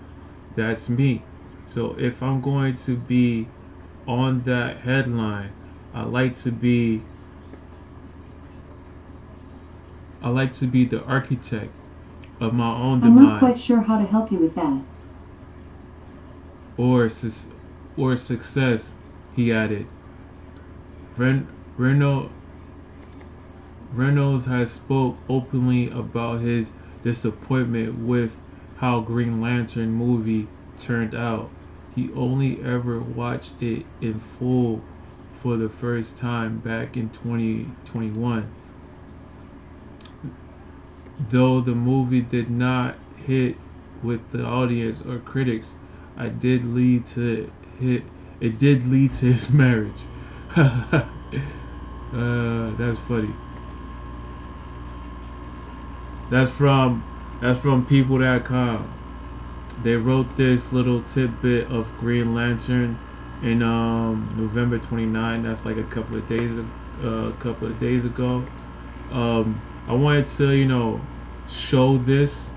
That's me. So if I'm going to be on that headline, I like to be the architect of my own demise. I'm not quite sure how to help you with that. Or success, he added. Reynolds has spoke openly about his disappointment with how Green Lantern movie turned out. He only ever watched it in full for the first time back in 2021. Though the movie did not hit with the audience or critics, it did lead to his marriage. That's funny. That's from people.com. They wrote this little tidbit of Green Lantern in November 29. That's like a couple of days ago. I wanted to show this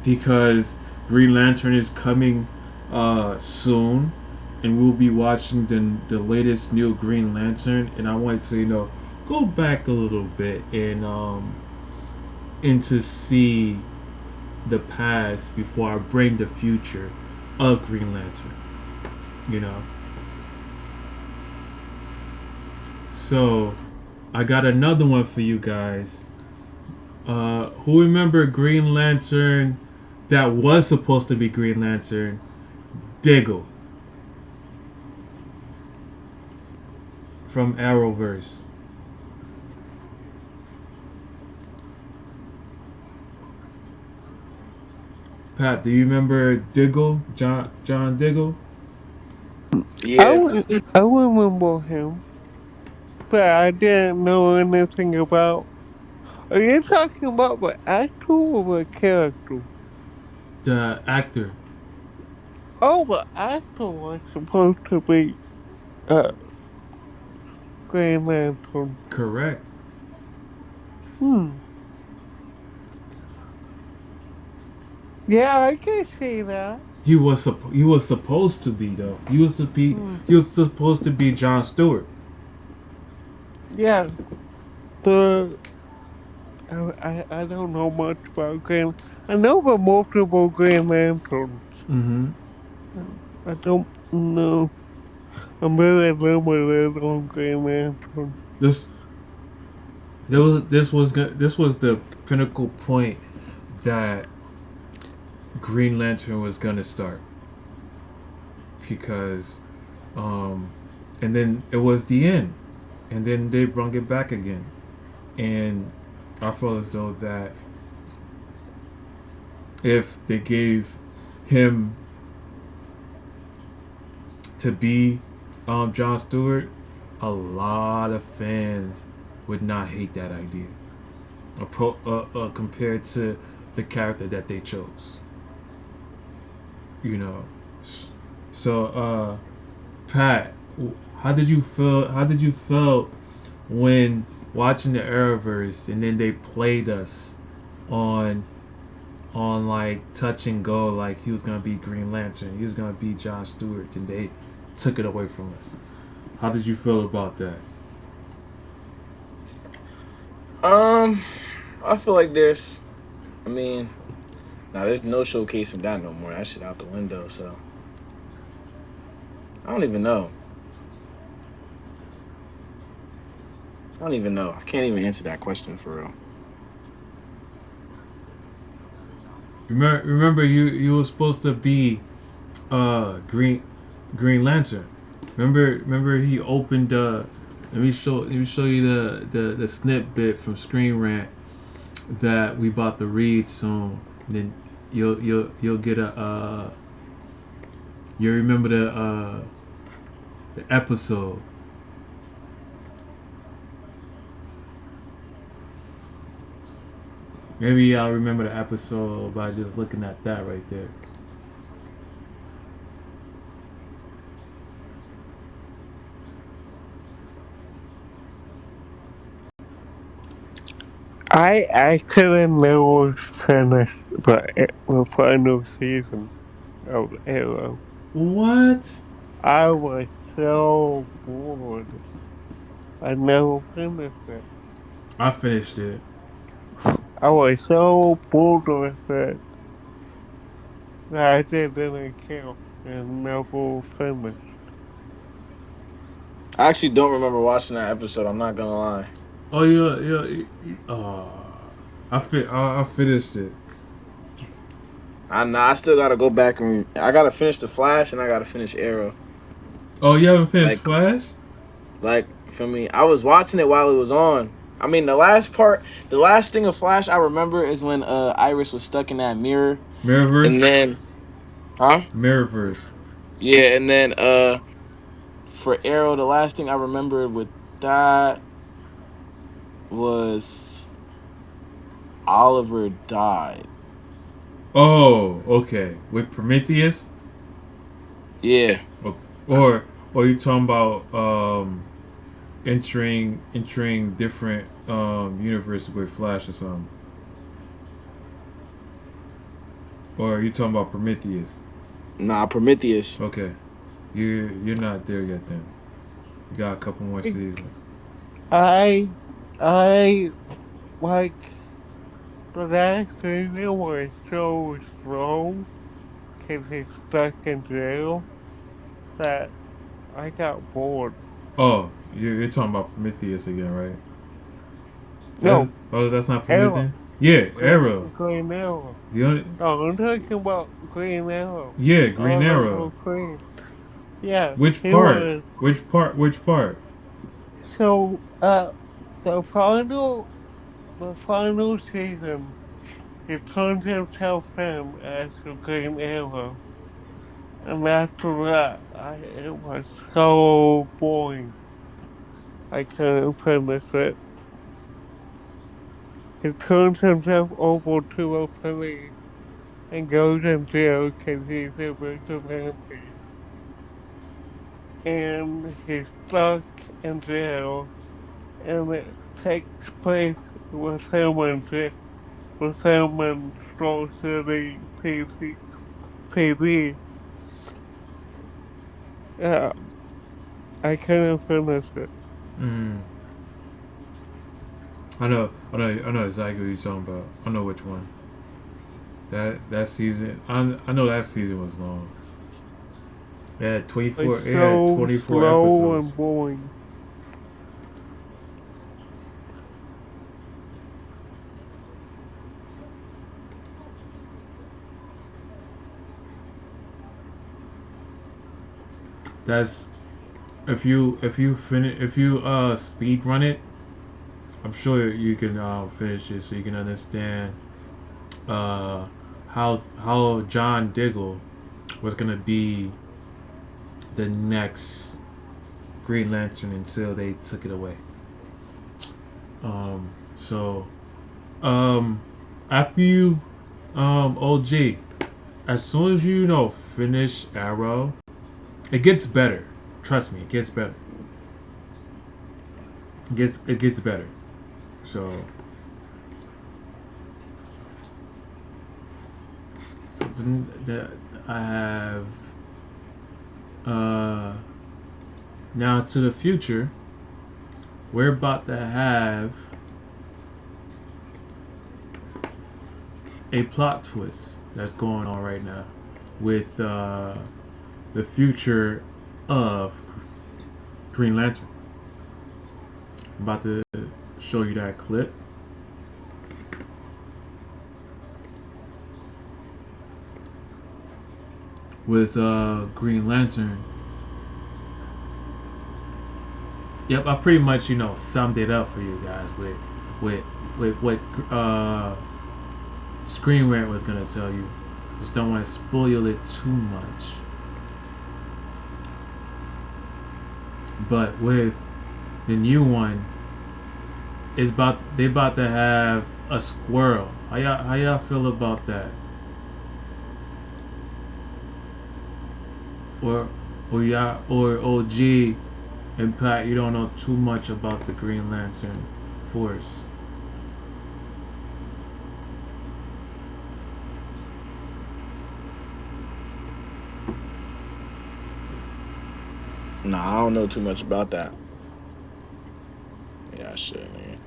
because Green Lantern is coming soon, and we'll be watching the latest new Green Lantern, and I wanted to go back a little bit and to see the past before I bring the future of Green Lantern. So I got another one for you guys. Who remember Green Lantern that was supposed to be Green Lantern? Diggle from Arrowverse. Pat, do you remember Diggle? John Diggle? Yeah. I remember him, but I didn't know anything about. Are you talking about the actor or the character? The actor. Oh, the actor was supposed to be Green Lantern. Correct. Yeah, I can see that. He was supposed to be though. He was supposed to be Jon Stewart. Yeah. I don't know much about Green. I know the multiple Green Lanterns. Mm-hmm. I don't know. I'm really limited on Green Lantern. This was the pinnacle point that Green Lantern was gonna start, because and then it was the end, and then they brought it back again, and I felt as though that if they gave him to be Jon Stewart, a lot of fans would not hate that idea compared to the character that they chose. So Pat, how did you feel when watching the Arrowverse, and then they played us on like touch and go, like he was gonna be Green Lantern, he was gonna be John Stewart, and they took it away from us. How did you feel about that? I feel like there's now there's no showcasing that no more. That shit out the window, so I don't even know. I can't even answer that question for real. Remember you were supposed to be Green Lantern. Remember he opened let me show you the snippet from Screen Rant that we about to read soon. Then you'll get a you remember the episode. Maybe I'll remember the episode by just looking at that right there. I couldn't know it was finished, but the final season of Arrow. What? I was so bored. I never finished it. I finished it. I was so bored with it that I didn't count and never finished. I actually don't remember watching that episode. I'm not gonna lie. Oh yeah. I finished it. I still gotta go back and I gotta finish the Flash and I gotta finish Arrow. Oh, you haven't finished Flash? Like for me, I was watching it while it was on. I mean, the last thing of Flash I remember is when Iris was stuck in that mirror. Mirrorverse? And then, Mirrorverse. Yeah, and then for Arrow, the last thing I remember with that was Oliver died. Oh, okay. With Prometheus? Yeah. Or you talking about entering different universes with Flash or something? Or are you talking about Prometheus? Nah, Prometheus. Okay. You're not there yet then. You got a couple more seasons. I like the last season was so slow because he's stuck in jail that I got bored. Oh, you're talking about Prometheus again, right? No. That's not Arrow. Prometheus? Yeah, Arrow. Green Arrow. No, I'm talking about Green Arrow. Yeah, Green Arrow. Green. Yeah. Which part? Which part? So, the final season, he turns himself in as the Green Arrow. And after that, it was so boring. I couldn't finish it. He turns himself over to a police and goes in jail because he's a vigilante. And he's stuck in jail, and it takes place with him in Star City PD. Yeah, I couldn't finish it. I know exactly what you're talking about. I know which one. That season, I know that season was long. It had 24 slow episodes. And boring. That's if you speed run it, I'm sure you can finish it so you can understand how John Diggle was gonna be the next Green Lantern until they took it away. After you OG, as soon as you finish Arrow, it gets better. Trust me, it gets better. it gets better. So I have now to the future. We're about to have a plot twist that's going on right now with the future of Green Lantern. I'm about to show you that clip. With Green Lantern. Yep, I pretty much, summed it up for you guys with what Screen Rant was gonna tell you. Just don't want to spoil it too much. But with the new one, they about to have a squirrel. How y'all feel about that? Or OG and Pat, you don't know too much about the Green Lantern Force. Nah, I don't know too much about that. Yeah, I should, nigga.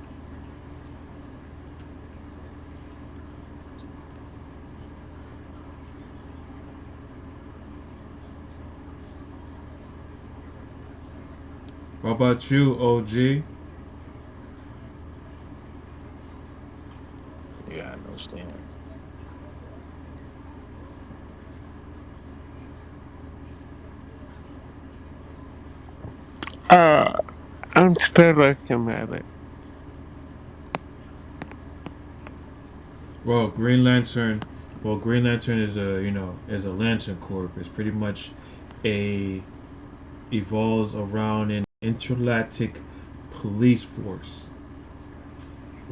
What about you, OG? Yeah, I understand. I'm still looking at it. Well, Green Lantern is a Lantern Corp. It's pretty much evolves around an intergalactic police force.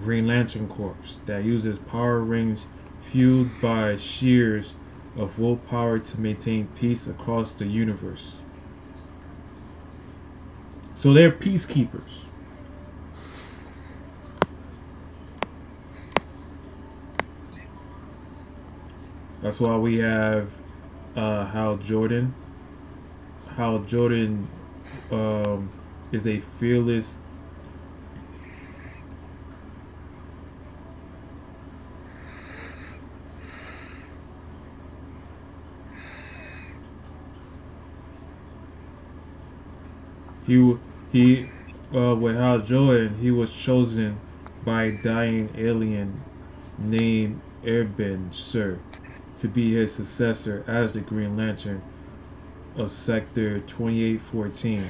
Green Lantern Corps that uses power rings fueled by shears of willpower to maintain peace across the universe. So they're peacekeepers. That's why we have Hal Jordan. Hal Jordan is a fearless with Hal Jordan, he was chosen by a dying alien named Airben Sir to be his successor as the Green Lantern of Sector 2814.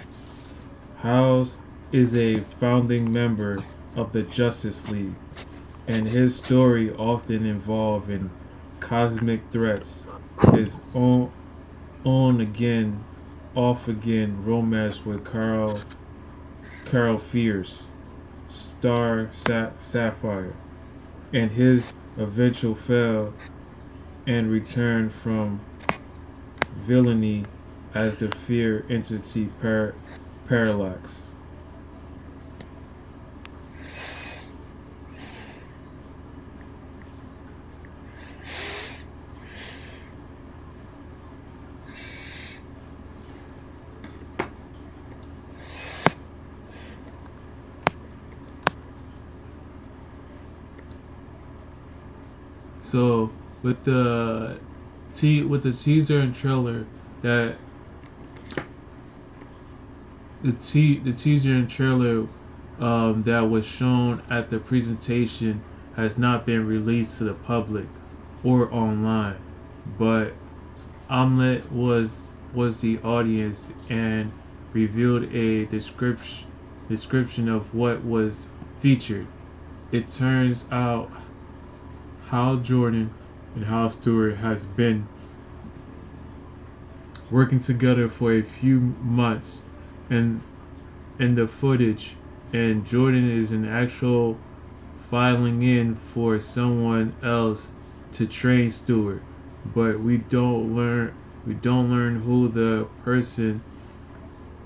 House is a founding member of the Justice League, and his story often involved in cosmic threats, his own again, off again romance with Carol Fierce, Star Sapphire, and his eventual fall and return from villainy as the fear entity Parallax. So with the teaser and trailer that the teaser and trailer that was shown at the presentation has not been released to the public or online, but Omelette was the audience and revealed a description of what was featured. It turns out Hal Jordan and Hal Stewart has been working together for a few months, and in the footage, and Jordan is an actual filing in for someone else to train Stewart, but we don't learn who the person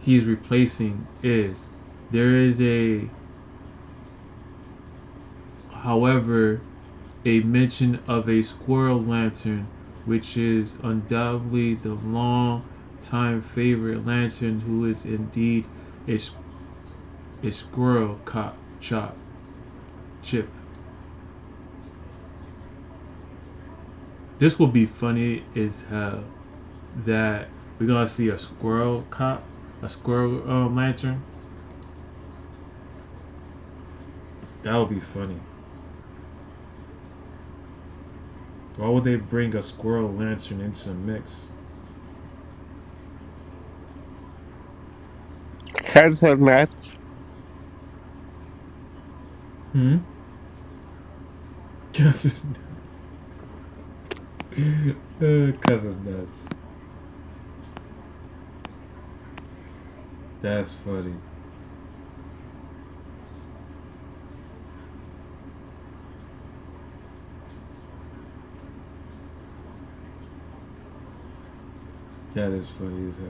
he's replacing is. There is a However, a mention of a squirrel lantern, which is undoubtedly the long-time favorite lantern, who is indeed a squirrel cop chip. This will be funny as hell that we're gonna see a squirrel lantern. That would be funny. Why would they bring a squirrel lantern into the mix? Cats are nuts. Cousin Cousin nuts. That's funny. That is funny as hell.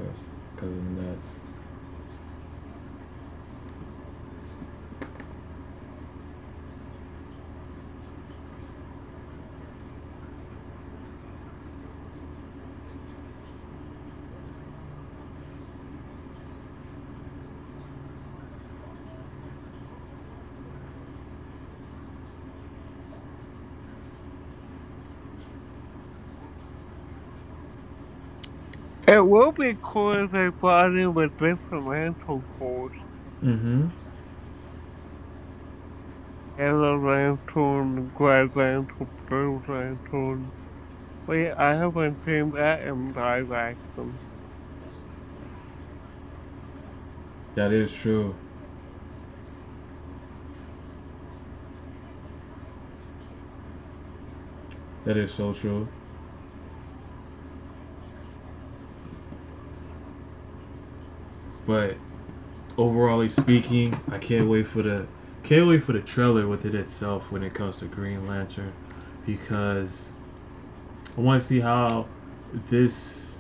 Cousin nuts. It will be cool if they brought in with different lantern cores. Yellow lantern, red lantern, blue lantern. Wait, I haven't seen that in live action. That is true. That is so true. But overall speaking, I can't wait for the trailer with it itself when it comes to Green Lantern, because I want to see how this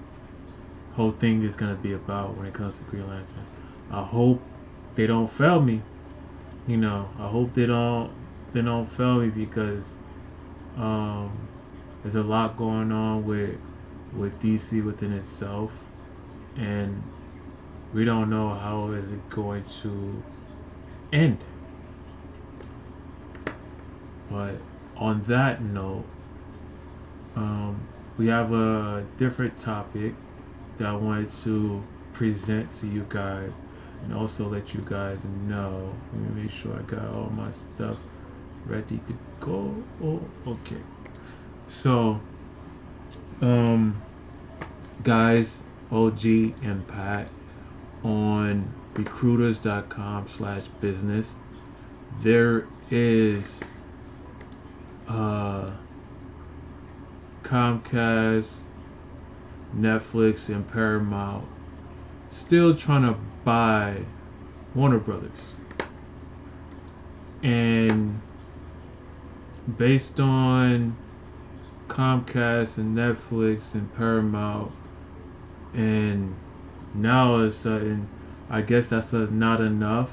whole thing is gonna be about when it comes to Green Lantern. I hope they don't fail me. You know, I hope they don't fail me, because there's a lot going on with DC within itself, and we don't know how is it going to end. But on that note, we have a different topic that I wanted to present to you guys and also let you guys know. Let me make sure I got all my stuff ready to go. Oh, okay. So, guys, OG and Pat, on recruiters.com/business, there is Comcast, Netflix, and Paramount still trying to buy Warner Brothers. And based on Comcast and Netflix and Paramount, and now all of a sudden, I guess that's not enough.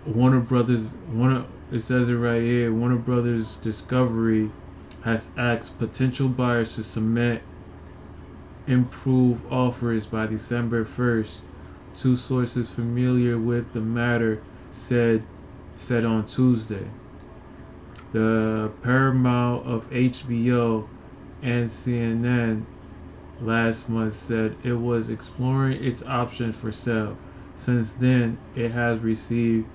Warner Brothers, it says it right here, Warner Brothers Discovery has asked potential buyers to submit improved offers by December 1st. Two sources familiar with the matter said on Tuesday. The Paramount of HBO and CNN last month said it was exploring its options for sale. Since then, it has received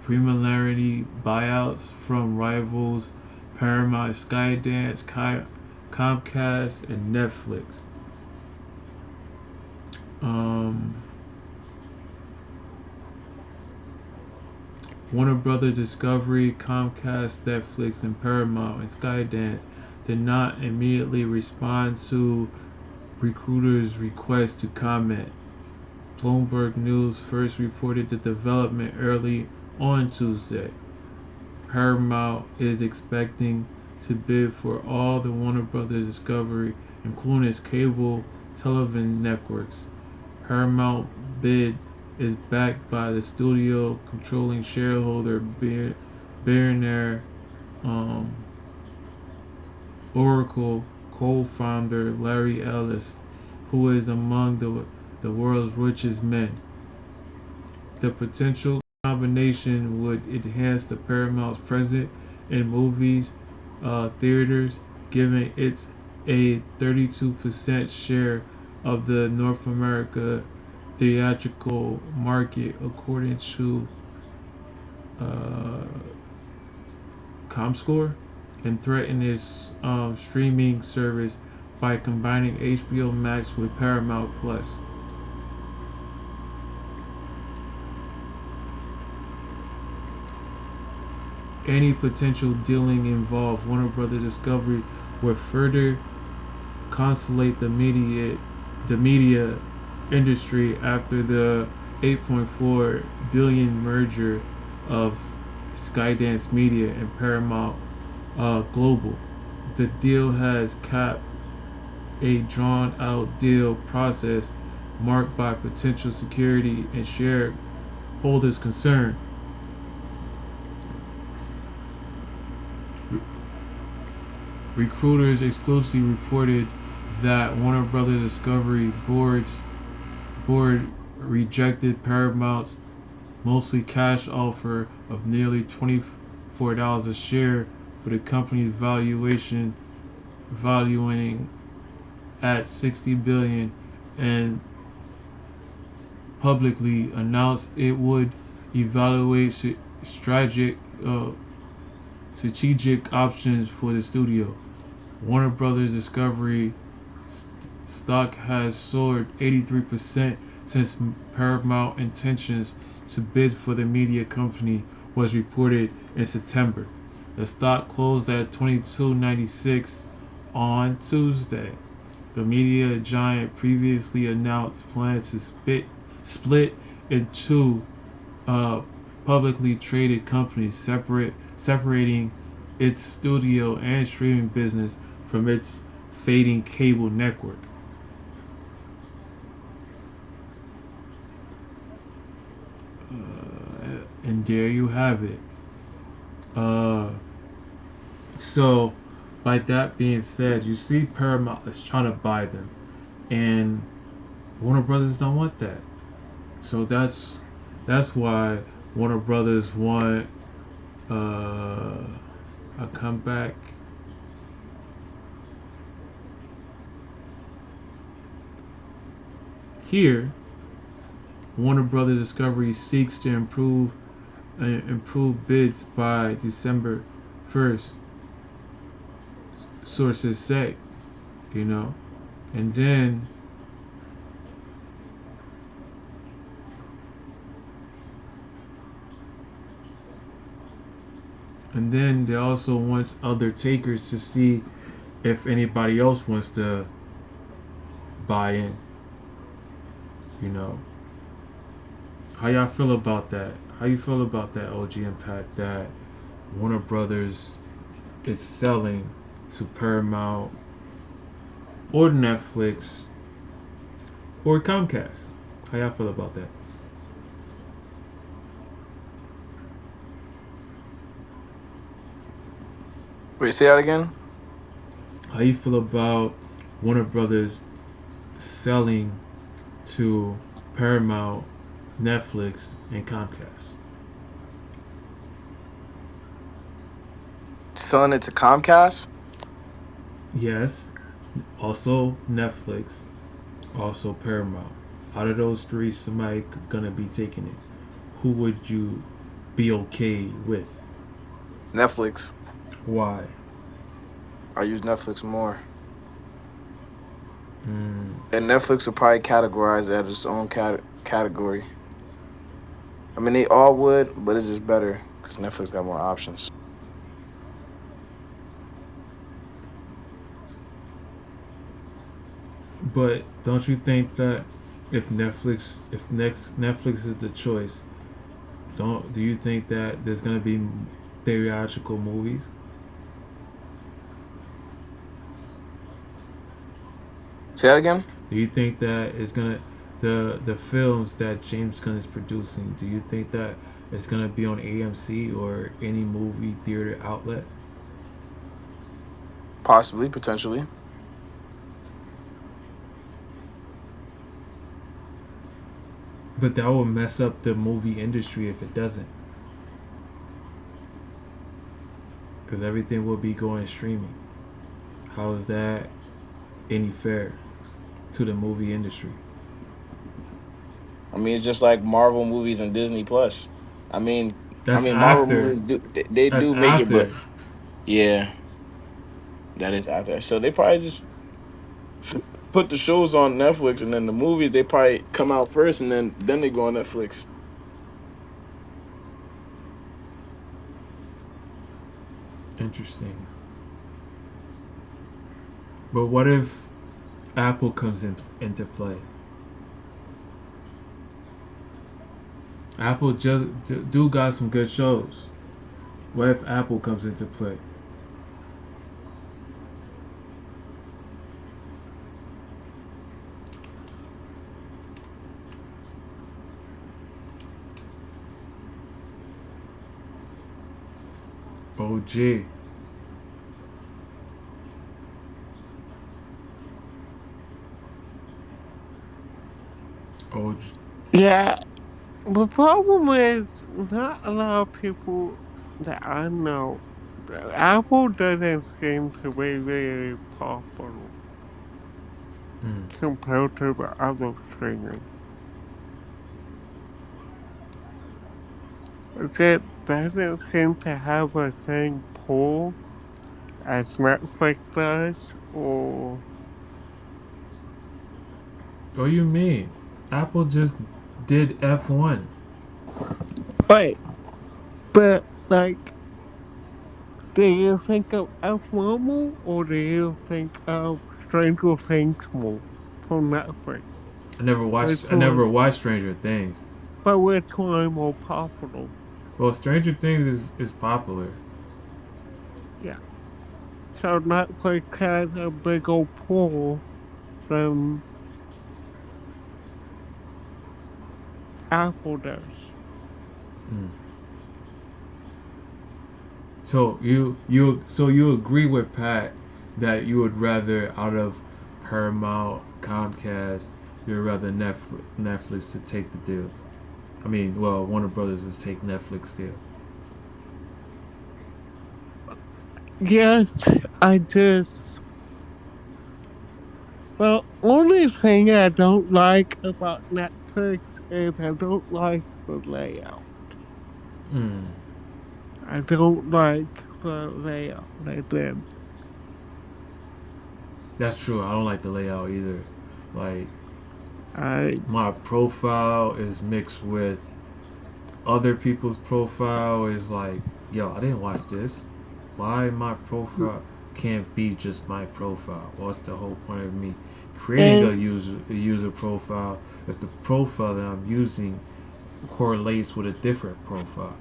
preliminary buyouts from rivals Paramount, Skydance, Comcast, and Netflix. Warner Brothers Discovery, Comcast, Netflix, and Paramount, and Skydance did not immediately respond to Recruiter's request to comment. Bloomberg News first reported the development early on Tuesday. Paramount is expecting to bid for all the Warner Brothers Discovery, including its cable television networks. Paramount bid is backed by the studio controlling shareholder billionaire Oracle co-founder Larry Ellis, who is among the world's richest men. The potential combination would enhance the Paramount's presence in movies theaters, giving it a 32% share of the North America theatrical market, according to ComScore, and threaten its streaming service by combining HBO Max with Paramount Plus. Any potential dealing involved Warner Brothers Discovery would further consolidate the media industry after the $8.4 billion merger of Skydance Media and Paramount Global. The deal has capped a drawn-out deal process marked by potential security and shareholders' concern. Recruiters exclusively reported that Warner Brothers Discovery board rejected Paramount's mostly cash offer of nearly $24 a share for the company's valuing at $60 billion, and publicly announced it would evaluate strategic options for the studio. Warner Brothers Discovery stock has soared 83% since Paramount intentions to bid for the media company was reported in September. The stock closed at $22.96 on Tuesday. The media giant previously announced plans to split into publicly traded companies, separating its studio and streaming business from its fading cable network. And there you have it. So, by that being said, you see Paramount is trying to buy them, and Warner Brothers don't want that. So that's why Warner Brothers want a comeback. Here, Warner Brothers Discovery seeks to improve bids by December 1st. Sources say, and then they also wants other takers to see if anybody else wants to buy in. How y'all feel about that? How you feel about that, OG Impact, that Warner Brothers is selling to Paramount or Netflix or Comcast? How y'all feel about that? Wait, say that again? How you feel about Warner Brothers selling to Paramount, Netflix, and Comcast? Selling it to Comcast? Yes. Also Netflix. Also Paramount. Out of those three, somebody gonna be taking it. Who would you be okay with? Netflix. Why? I use Netflix more. And Netflix would probably categorize it as its own category. I mean, they all would, but it's just better because Netflix got more options. But don't you think that if Netflix is the choice, do you think that there's gonna be theatrical movies? Say that again? Do you think that it's gonna the films that James Gunn is producing, do you think that it's gonna be on AMC or any movie theater outlet? Possibly, potentially. But that will mess up the movie industry if it doesn't. Because everything will be going streaming. How is that any fair to the movie industry? I mean, it's just like Marvel movies and Disney Plus. I mean, That's Marvel after. movies they That's do make it, but after. yeah, that is out there. So they probably just put the shows on Netflix, and then the movies they probably come out first, and then they go on Netflix. Interesting. But what if Apple comes into play? Apple just do got some good shows. What if Apple comes into play? OG. OG. Yeah, the problem is not a lot of people that I know. Apple doesn't seem to be very popular compared to the other streaming. It doesn't seem to have the same pull as Netflix does, or What do you mean? Apple just did F1. wait, but like, do you think of F1 more, or do you think of Stranger Things more from Netflix? I never Which watched Stranger Things. but which one more popular? Well, Stranger Things is popular. Yeah. So Netflix has a bigger pull than Apple does. So you agree with Pat that you would rather out of Paramount, Comcast, you'd rather Netflix to take the deal. I mean, well, Warner Brothers is take Netflix deal. Yes, I just. The only thing I don't like about Netflix is I don't like the layout. I don't like the layout they did. That's true. I don't like the layout either. Like I my profile is mixed with other people's profile. Is like, yo, I didn't watch this. Why my profile can't be just my profile? What's the whole point of me creating a user profile if the profile that I'm using correlates with a different profile?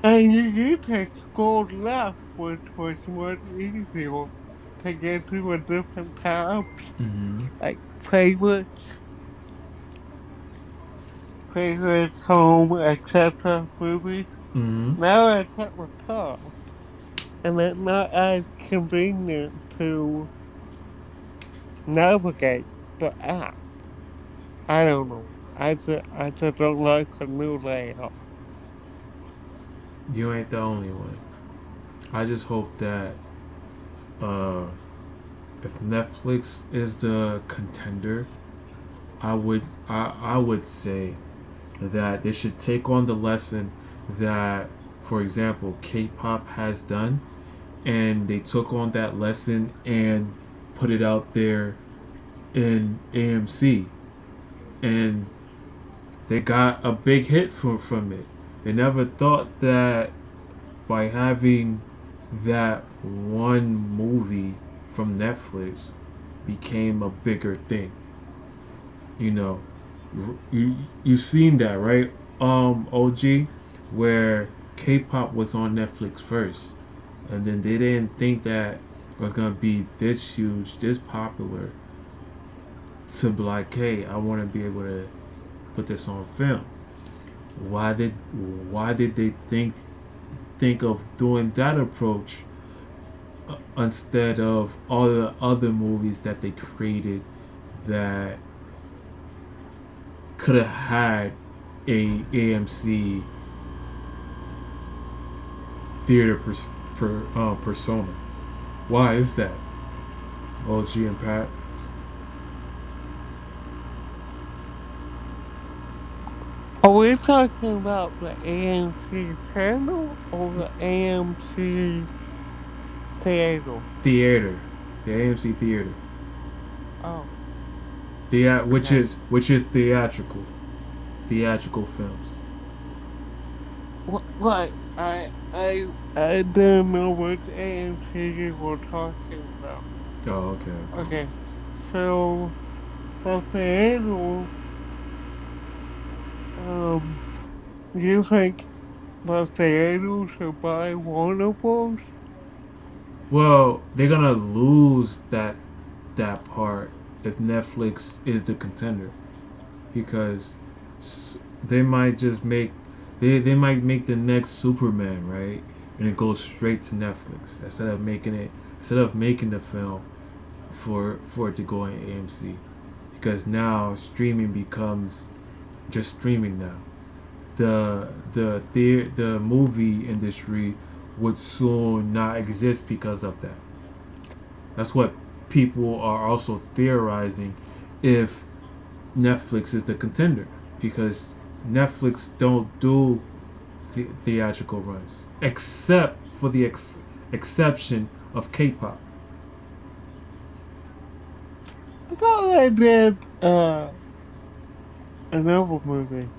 and you can scroll left, which was much easier to get to a different tabs, like favorites, home, etc. movies. Now it's at the top, and it's not as convenient to navigate the app. I don't know. I just don't like the new layout. You ain't the only one. I just hope that if Netflix is the contender, I would say that they should take on the lesson that, for example, K-pop has done, and they took on that lesson and put it out there in AMC, and they got a big hit from it. They never thought that by having that one movie from Netflix became a bigger thing. You know, you seen that, right? OG, where K-pop was on Netflix first, and then they didn't think that it was gonna be this huge, this popular, to be like, hey, I want to be able to put this on film. Why did they think of doing that approach instead of all the other movies that they created that could have had a AMC theater persona? Why is that? OG and Pat? Are we talking about the AMC channel or the AMC theater? Theater, the AMC theater. Oh. Which is theatrical films. What? I don't know what AMC you were talking about. Oh, okay. Okay, so for theater, you think the theater should buy Warner Bros? Well, they're gonna lose that part if Netflix is the contender, because they might just make they might make the next Superman, right, and it goes straight to Netflix instead of making the film for it to go on AMC, because now streaming becomes just streaming now. The movie industry would soon not exist because of that. That's what people are also theorizing if Netflix is the contender, because Netflix don't do theatrical runs except for the exception of K-pop. I thought they did another movie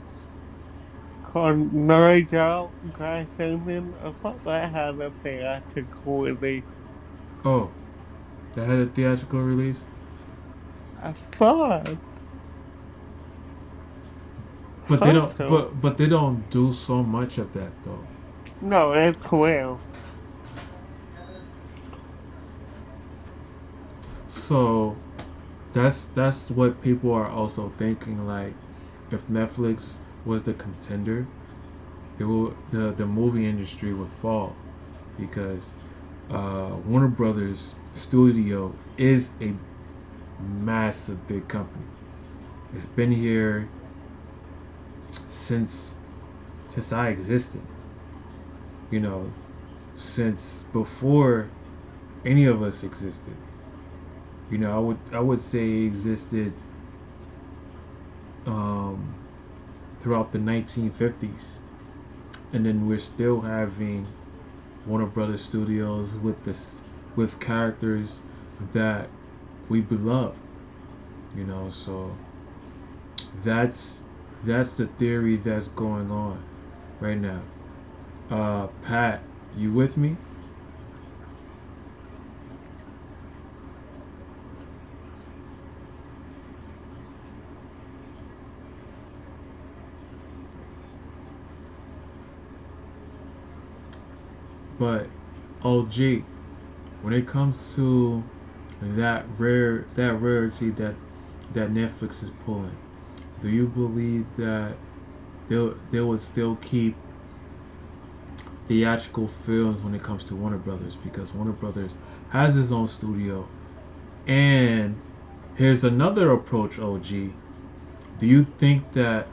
called Night Out Guy Singing. I thought that had a theatrical release. Oh, that had a theatrical release? I thought. But they don't. So. But they don't do so much of that though. No, it's real. So that's what people are also thinking. Like, if Netflix was the contender, the movie industry would fall, because Warner Brothers Studio is a massive big company. It's been here since I existed. You know, since before any of us existed. You know, I would say it existed throughout the 1950s, and then we're still having Warner Brothers Studios with characters that we beloved. You know, so that's the theory that's going on right now. Pat, you with me? But OG, when it comes to that rarity that Netflix is pulling, do you believe that they would still keep theatrical films when it comes to Warner Brothers? Because Warner Brothers has his own studio. And here's another approach, OG. Do you think that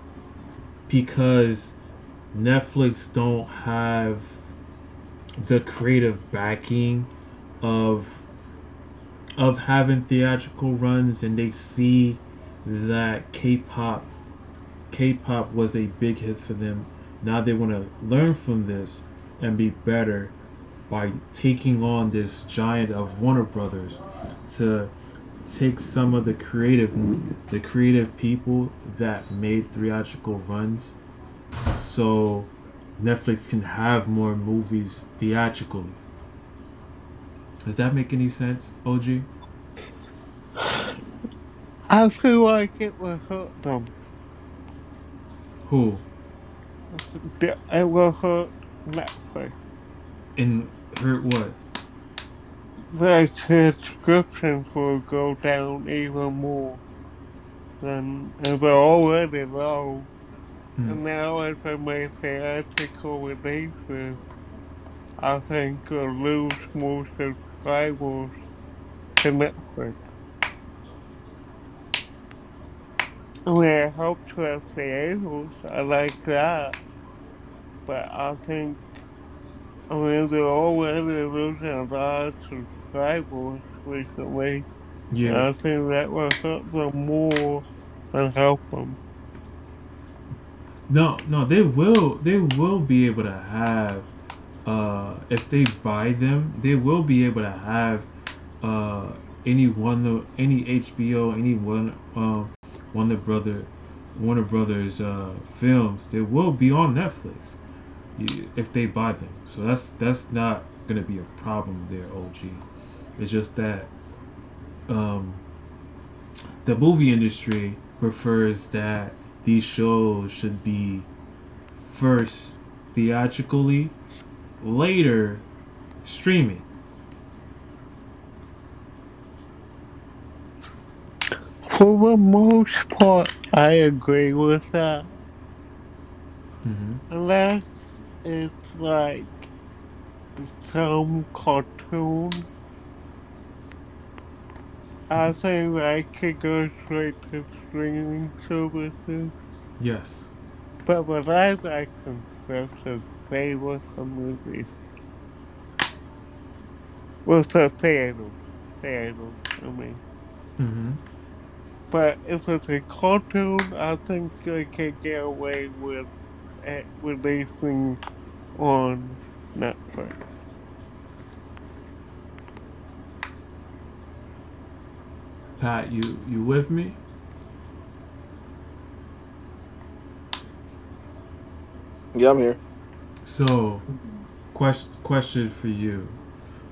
because Netflix don't have the creative backing of having theatrical runs, and they see that K-pop was a big hit for them, now they want to learn from this and be better by taking on this giant of Warner Brothers to take some of the creative people that made theatrical runs, so Netflix can have more movies theatrically? Does that make any sense, OG? I feel like it will hurt them. Who? It will hurt Netflix. And hurt what? The subscriptions will go down even more. and it's already low. And now as I may theatrical releases, I think we'll lose more subscribers to Netflix. I mean, I hope to have theaters, I like that, but I think, I mean, they're already losing a lot of subscribers recently, and Yeah. I think that will hurt them more than help them. No, no, they will be able to have if they buy them, they will be able to have uh any HBO, any one Warner Brothers films, they will be on Netflix if they buy them. So that's not gonna be a problem there, OG. It's just that um the movie industry prefers that these shows should be first theatrically, later streaming. For the most part, I agree with that. Unless it's like some cartoon, I think I could go straight to streaming services. Yes. But the live action stuff should stay with the movies. With the theaters. Theaters, I mean. Mm-hmm. But if it's a cartoon, I think they could get away with it releasing on Netflix. Pat, you with me? Yeah, I'm here. So, question for you: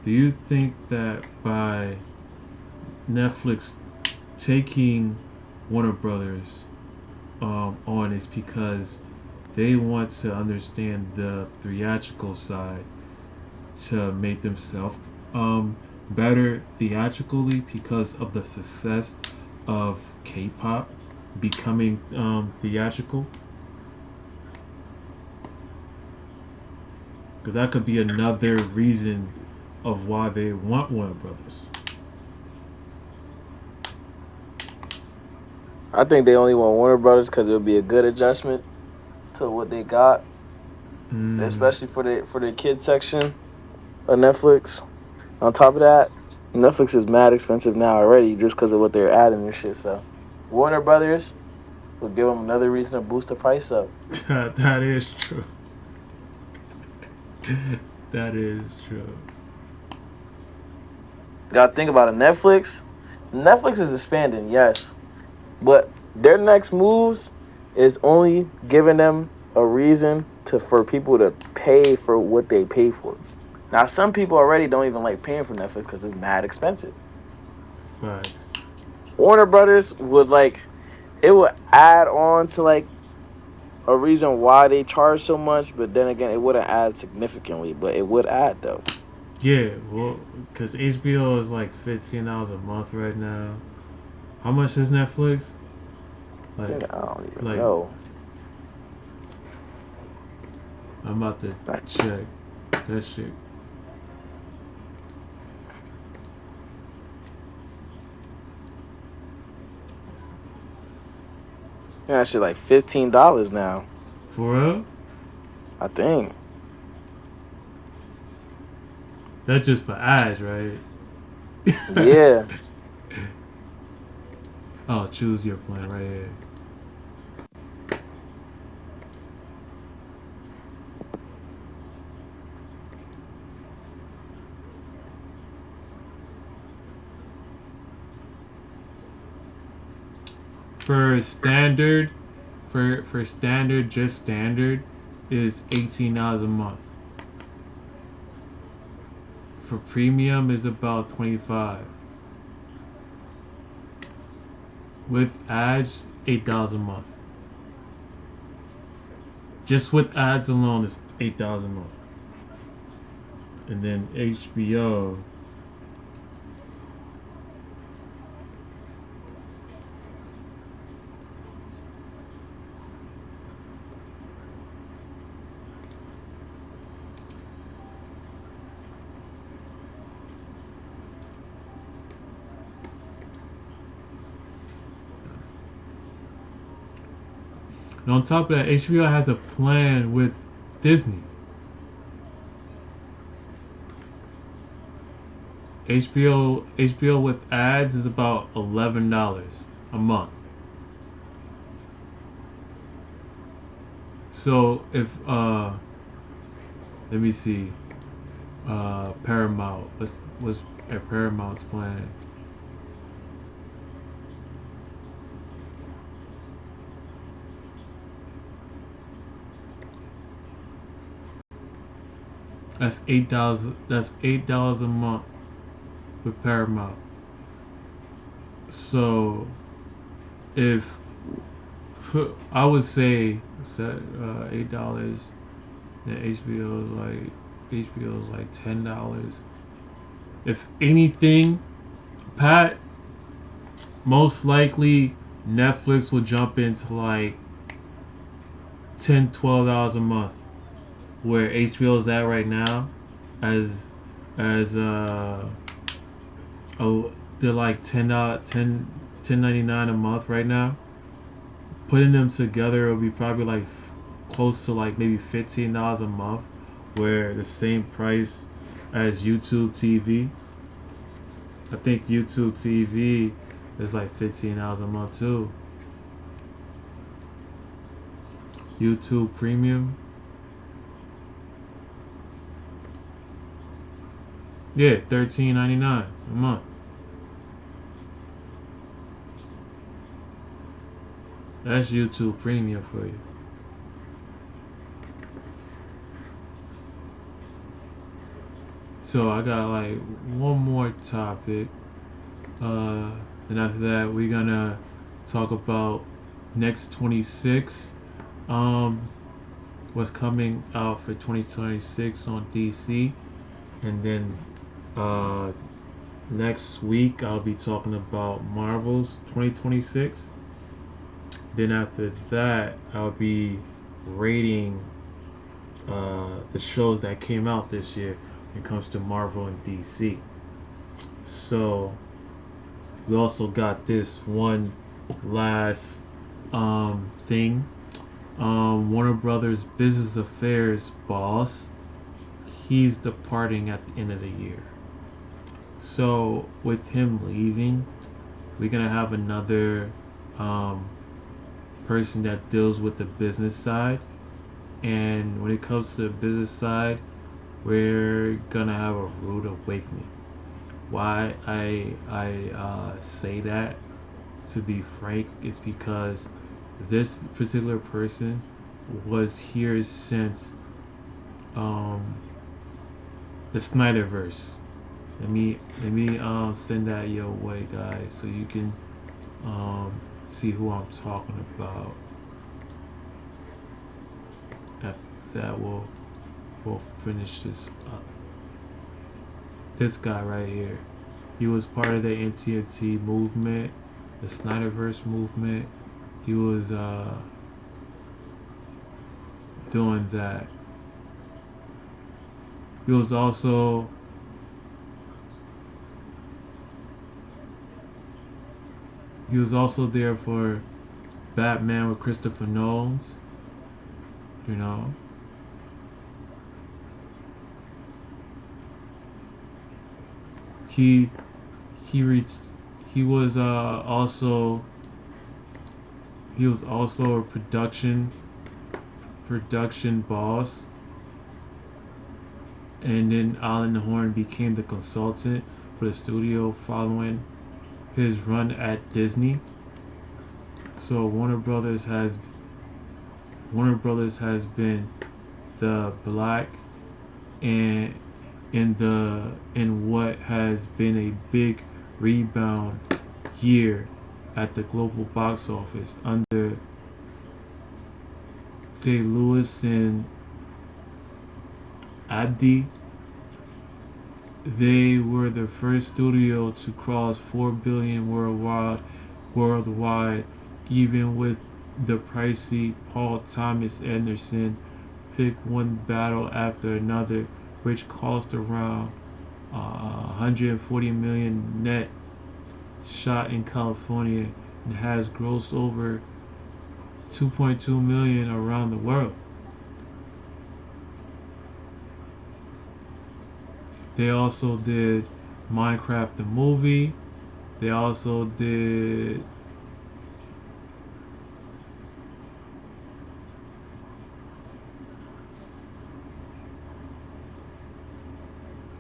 do you think that by Netflix taking Warner Brothers on is because they want to understand the theatrical side to make themselves better theatrically because of the success of K-pop becoming theatrical? Because that could be another reason of why they want Warner Brothers. I think they only want Warner Brothers because it would be a good adjustment to what they got, especially for the kids section of Netflix. On top of that, Netflix is mad expensive now already just because of what they're adding and shit. So Warner Brothers will give them another reason to boost the price up. That is true. That is true. Gotta think about it. Netflix is expanding, yes, but their next moves is only giving them a reason for people to pay for what they pay for. Now, some people already don't even like paying for Netflix because it's mad expensive. Facts. Warner Brothers it would add on to a reason why they charge so much, but then again, it wouldn't add significantly, but it would add though. Yeah, well, because HBO is like $15 a month right now. How much is Netflix? I don't even know. I'm about to check that shit. Yeah, that shit like $15 now. For real? I think. That's just for ads, right? Yeah. Oh, choose your plan right here. For standard, just standard, is $18 a month. For premium is about $25. With ads, $8 a month. Just with ads alone is $8 a month. And then HBO. And on top of that, HBO has a plan with Disney. HBO with ads is about $11 a month. So if let me see, Paramount, what's at Paramount's plan? That's $8. That's $8 a month with Paramount. So if I would say $8, and HBO is like $10. If anything, Pat, most likely Netflix will jump into like $10, $12 a month, where HBO is at right now, as they're like $10.99 a month right now. Putting them together, it'll be probably like close to like maybe $15 a month, where the same price as YouTube TV. I think YouTube TV is like $15 a month too. YouTube Premium. Yeah, $13.99 a month. That's YouTube Premium for you. So I got like one more topic. Then after that, we're gonna talk about next 26. What's coming out for 2026 on DC, and then next week I'll be talking about Marvel's 2026. Then after that, I'll be rating the shows that came out this year when it comes to Marvel and DC. So we also got this one last thing. Warner Brothers Business Affairs boss, he's departing at the end of the year. So with him leaving, we're gonna have another person that deals with the business side. And when it comes to the business side, we're gonna have a rude awakening. Why I say that, to be frank, is because this particular person was here since the Snyderverse. Let me send that your way, guys, so you can see who I'm talking about. After that, we'll finish this up. This guy right here, he was part of the NTNT movement, the Snyderverse movement. He was doing that. He was also there for Batman with Christopher Nolan's, you know. He was also a production boss, and then Alan Horn became the consultant for the studio following his run at Disney. So Warner Brothers has been the black and in what has been a big rebound year at the global box office under Day-Lewis and Abdi. They were the first studio to cross 4 billion worldwide, even with the pricey Paul Thomas Anderson pick one battle after another, which cost around 140 million net, shot in California, and has grossed over 2.2 million around the world. They also did Minecraft the movie. They also did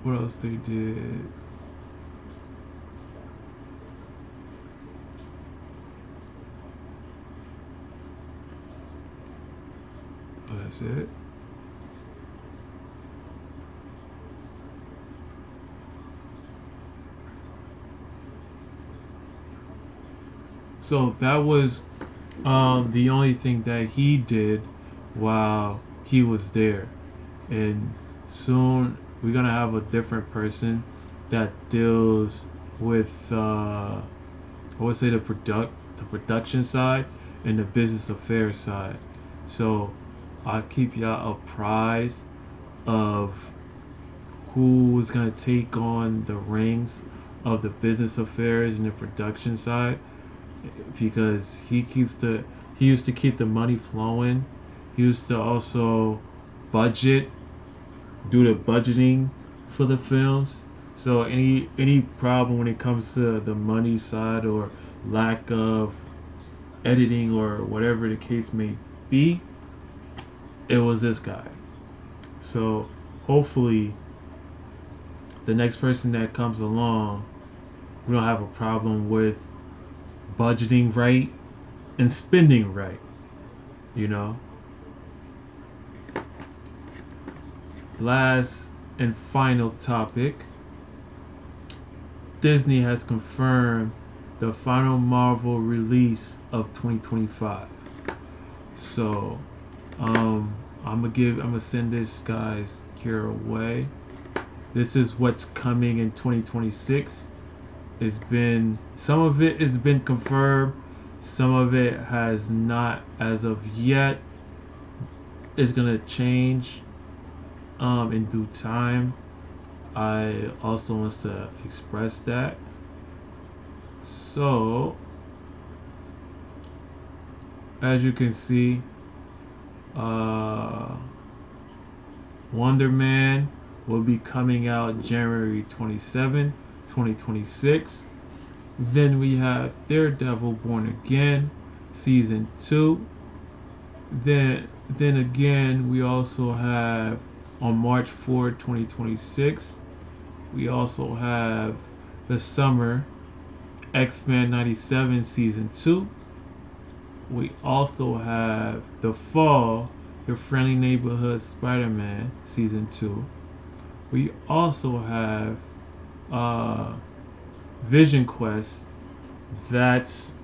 what else they did? Oh, that's it. So that was the only thing that he did while he was there. And soon we're gonna have a different person that deals with I would say the production side and the business affairs side. So I'll keep y'all apprised of who's gonna take on the reins of the business affairs and the production side, because he used to keep the money flowing. He used to also do the budgeting for the films. So any problem when it comes to the money side or lack of editing or whatever the case may be, it was this guy. So hopefully the next person that comes along, we don't have a problem with budgeting right and spending right, you know. Last and final topic. Disney has confirmed the final Marvel release of 2025. So I'm gonna send this guys your way. This is what's coming in 2026. Some of it has been confirmed, some of it has not as of yet. It's gonna change in due time. I also want to express that. So as you can see, Wonder Man will be coming out January 27, 2026. Then we have Daredevil Born Again Season 2. Then again, we also have on March 4, 2026, we also have the summer X-Men 97 Season 2. We also have the fall Your Friendly Neighborhood Spider-Man Season 2. We also have Vision Quest that's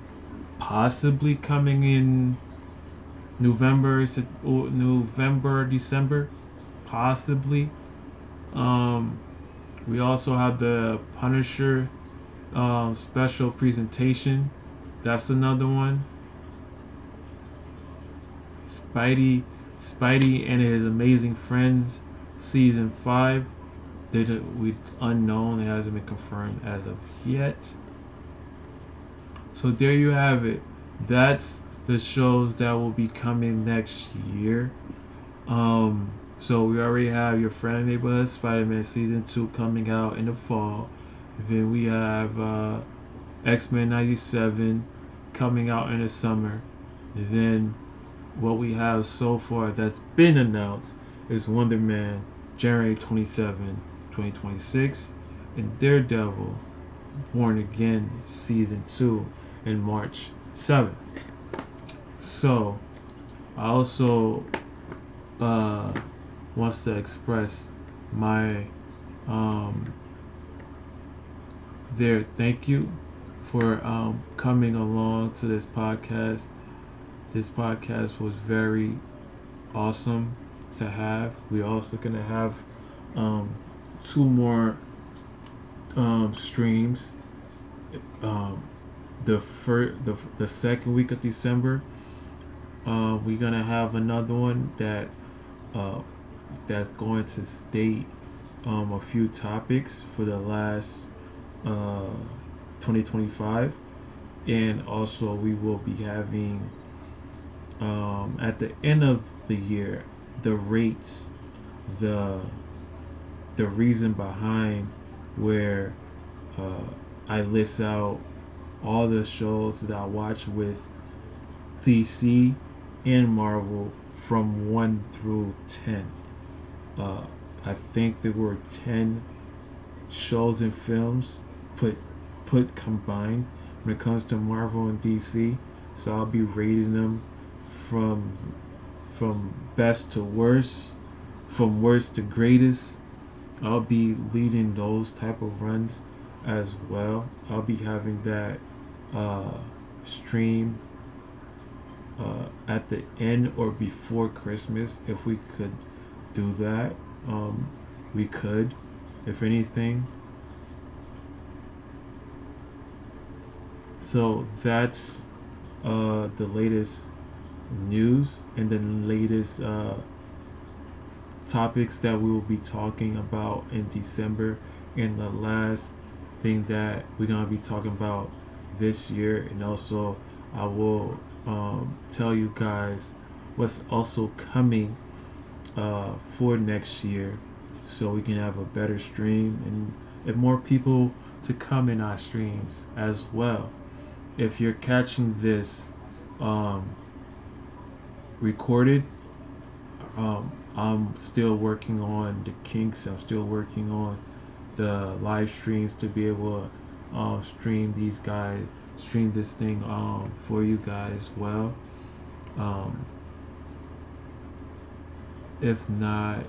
possibly coming in November, December, possibly. We also have the Punisher special presentation. That's another one. Spidey and His Amazing Friends Season 5. We unknown. It hasn't been confirmed as of yet. So there you have it. That's the shows that will be coming next year. So we already have Your Friendly Neighborhood Spider-Man Season 2 coming out in the fall. Then we have X-Men 97 coming out in the summer. Then what we have so far that's been announced is Wonder Man January 27, 2026, and Daredevil Born Again Season 2 in March 7th. So I also wants to express my thank you for coming along to this podcast. This podcast was very awesome to have. We're also gonna have 2 more streams. The second week of December, we're gonna have another one that's going to state a few topics for the last 2025, and also we will be having at the end of the year, the rates, the reason behind where I list out all the shows that I watch with DC and Marvel from 1 through 10. I think there were 10 shows and films put combined when it comes to Marvel and DC. So I'll be rating them from best to worst, from worst to greatest. I'll be leading those type of runs as well. I'll be having that stream at the end or before Christmas. If we could do that, we could, if anything. So that's the latest news and the latest topics that we will be talking about in December, and the last thing that we're going to be talking about this year. And also I will tell you guys what's also coming for next year, so we can have a better stream and more people to come in our streams as well. If you're catching this recorded, I'm still working on the kinks. I'm still working on the live streams to be able to stream this thing for you guys as well. If not,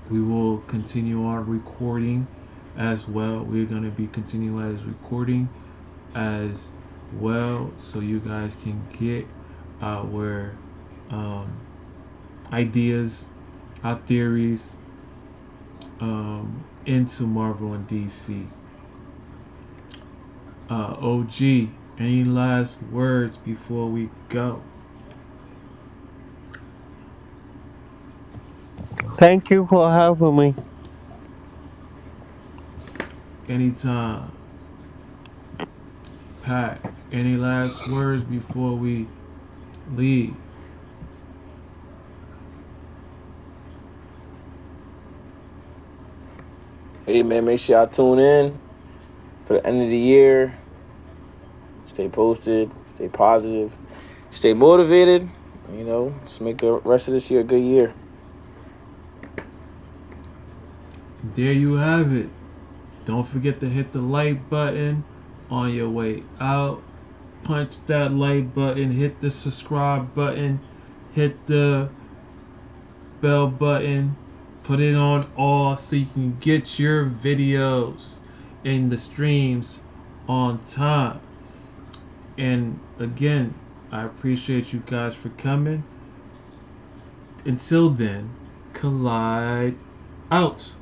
we will continue our recording as well. We're going to be continuing as recording as well, so you guys can get our ideas, our theories into Marvel and DC. OG, any last words before we go? Thank you for having me. Anytime. Pat, any last words before we leave? Hey man, make sure y'all tune in for the end of the year. Stay posted, stay positive, stay motivated. You know, let's make the rest of this year a good year. There you have it. Don't forget to hit the like button on your way out. Punch that like button, hit the subscribe button, hit the bell button, put it on all so you can get your videos in the streams on time. And again, I appreciate you guys for coming. Until then, Collide out.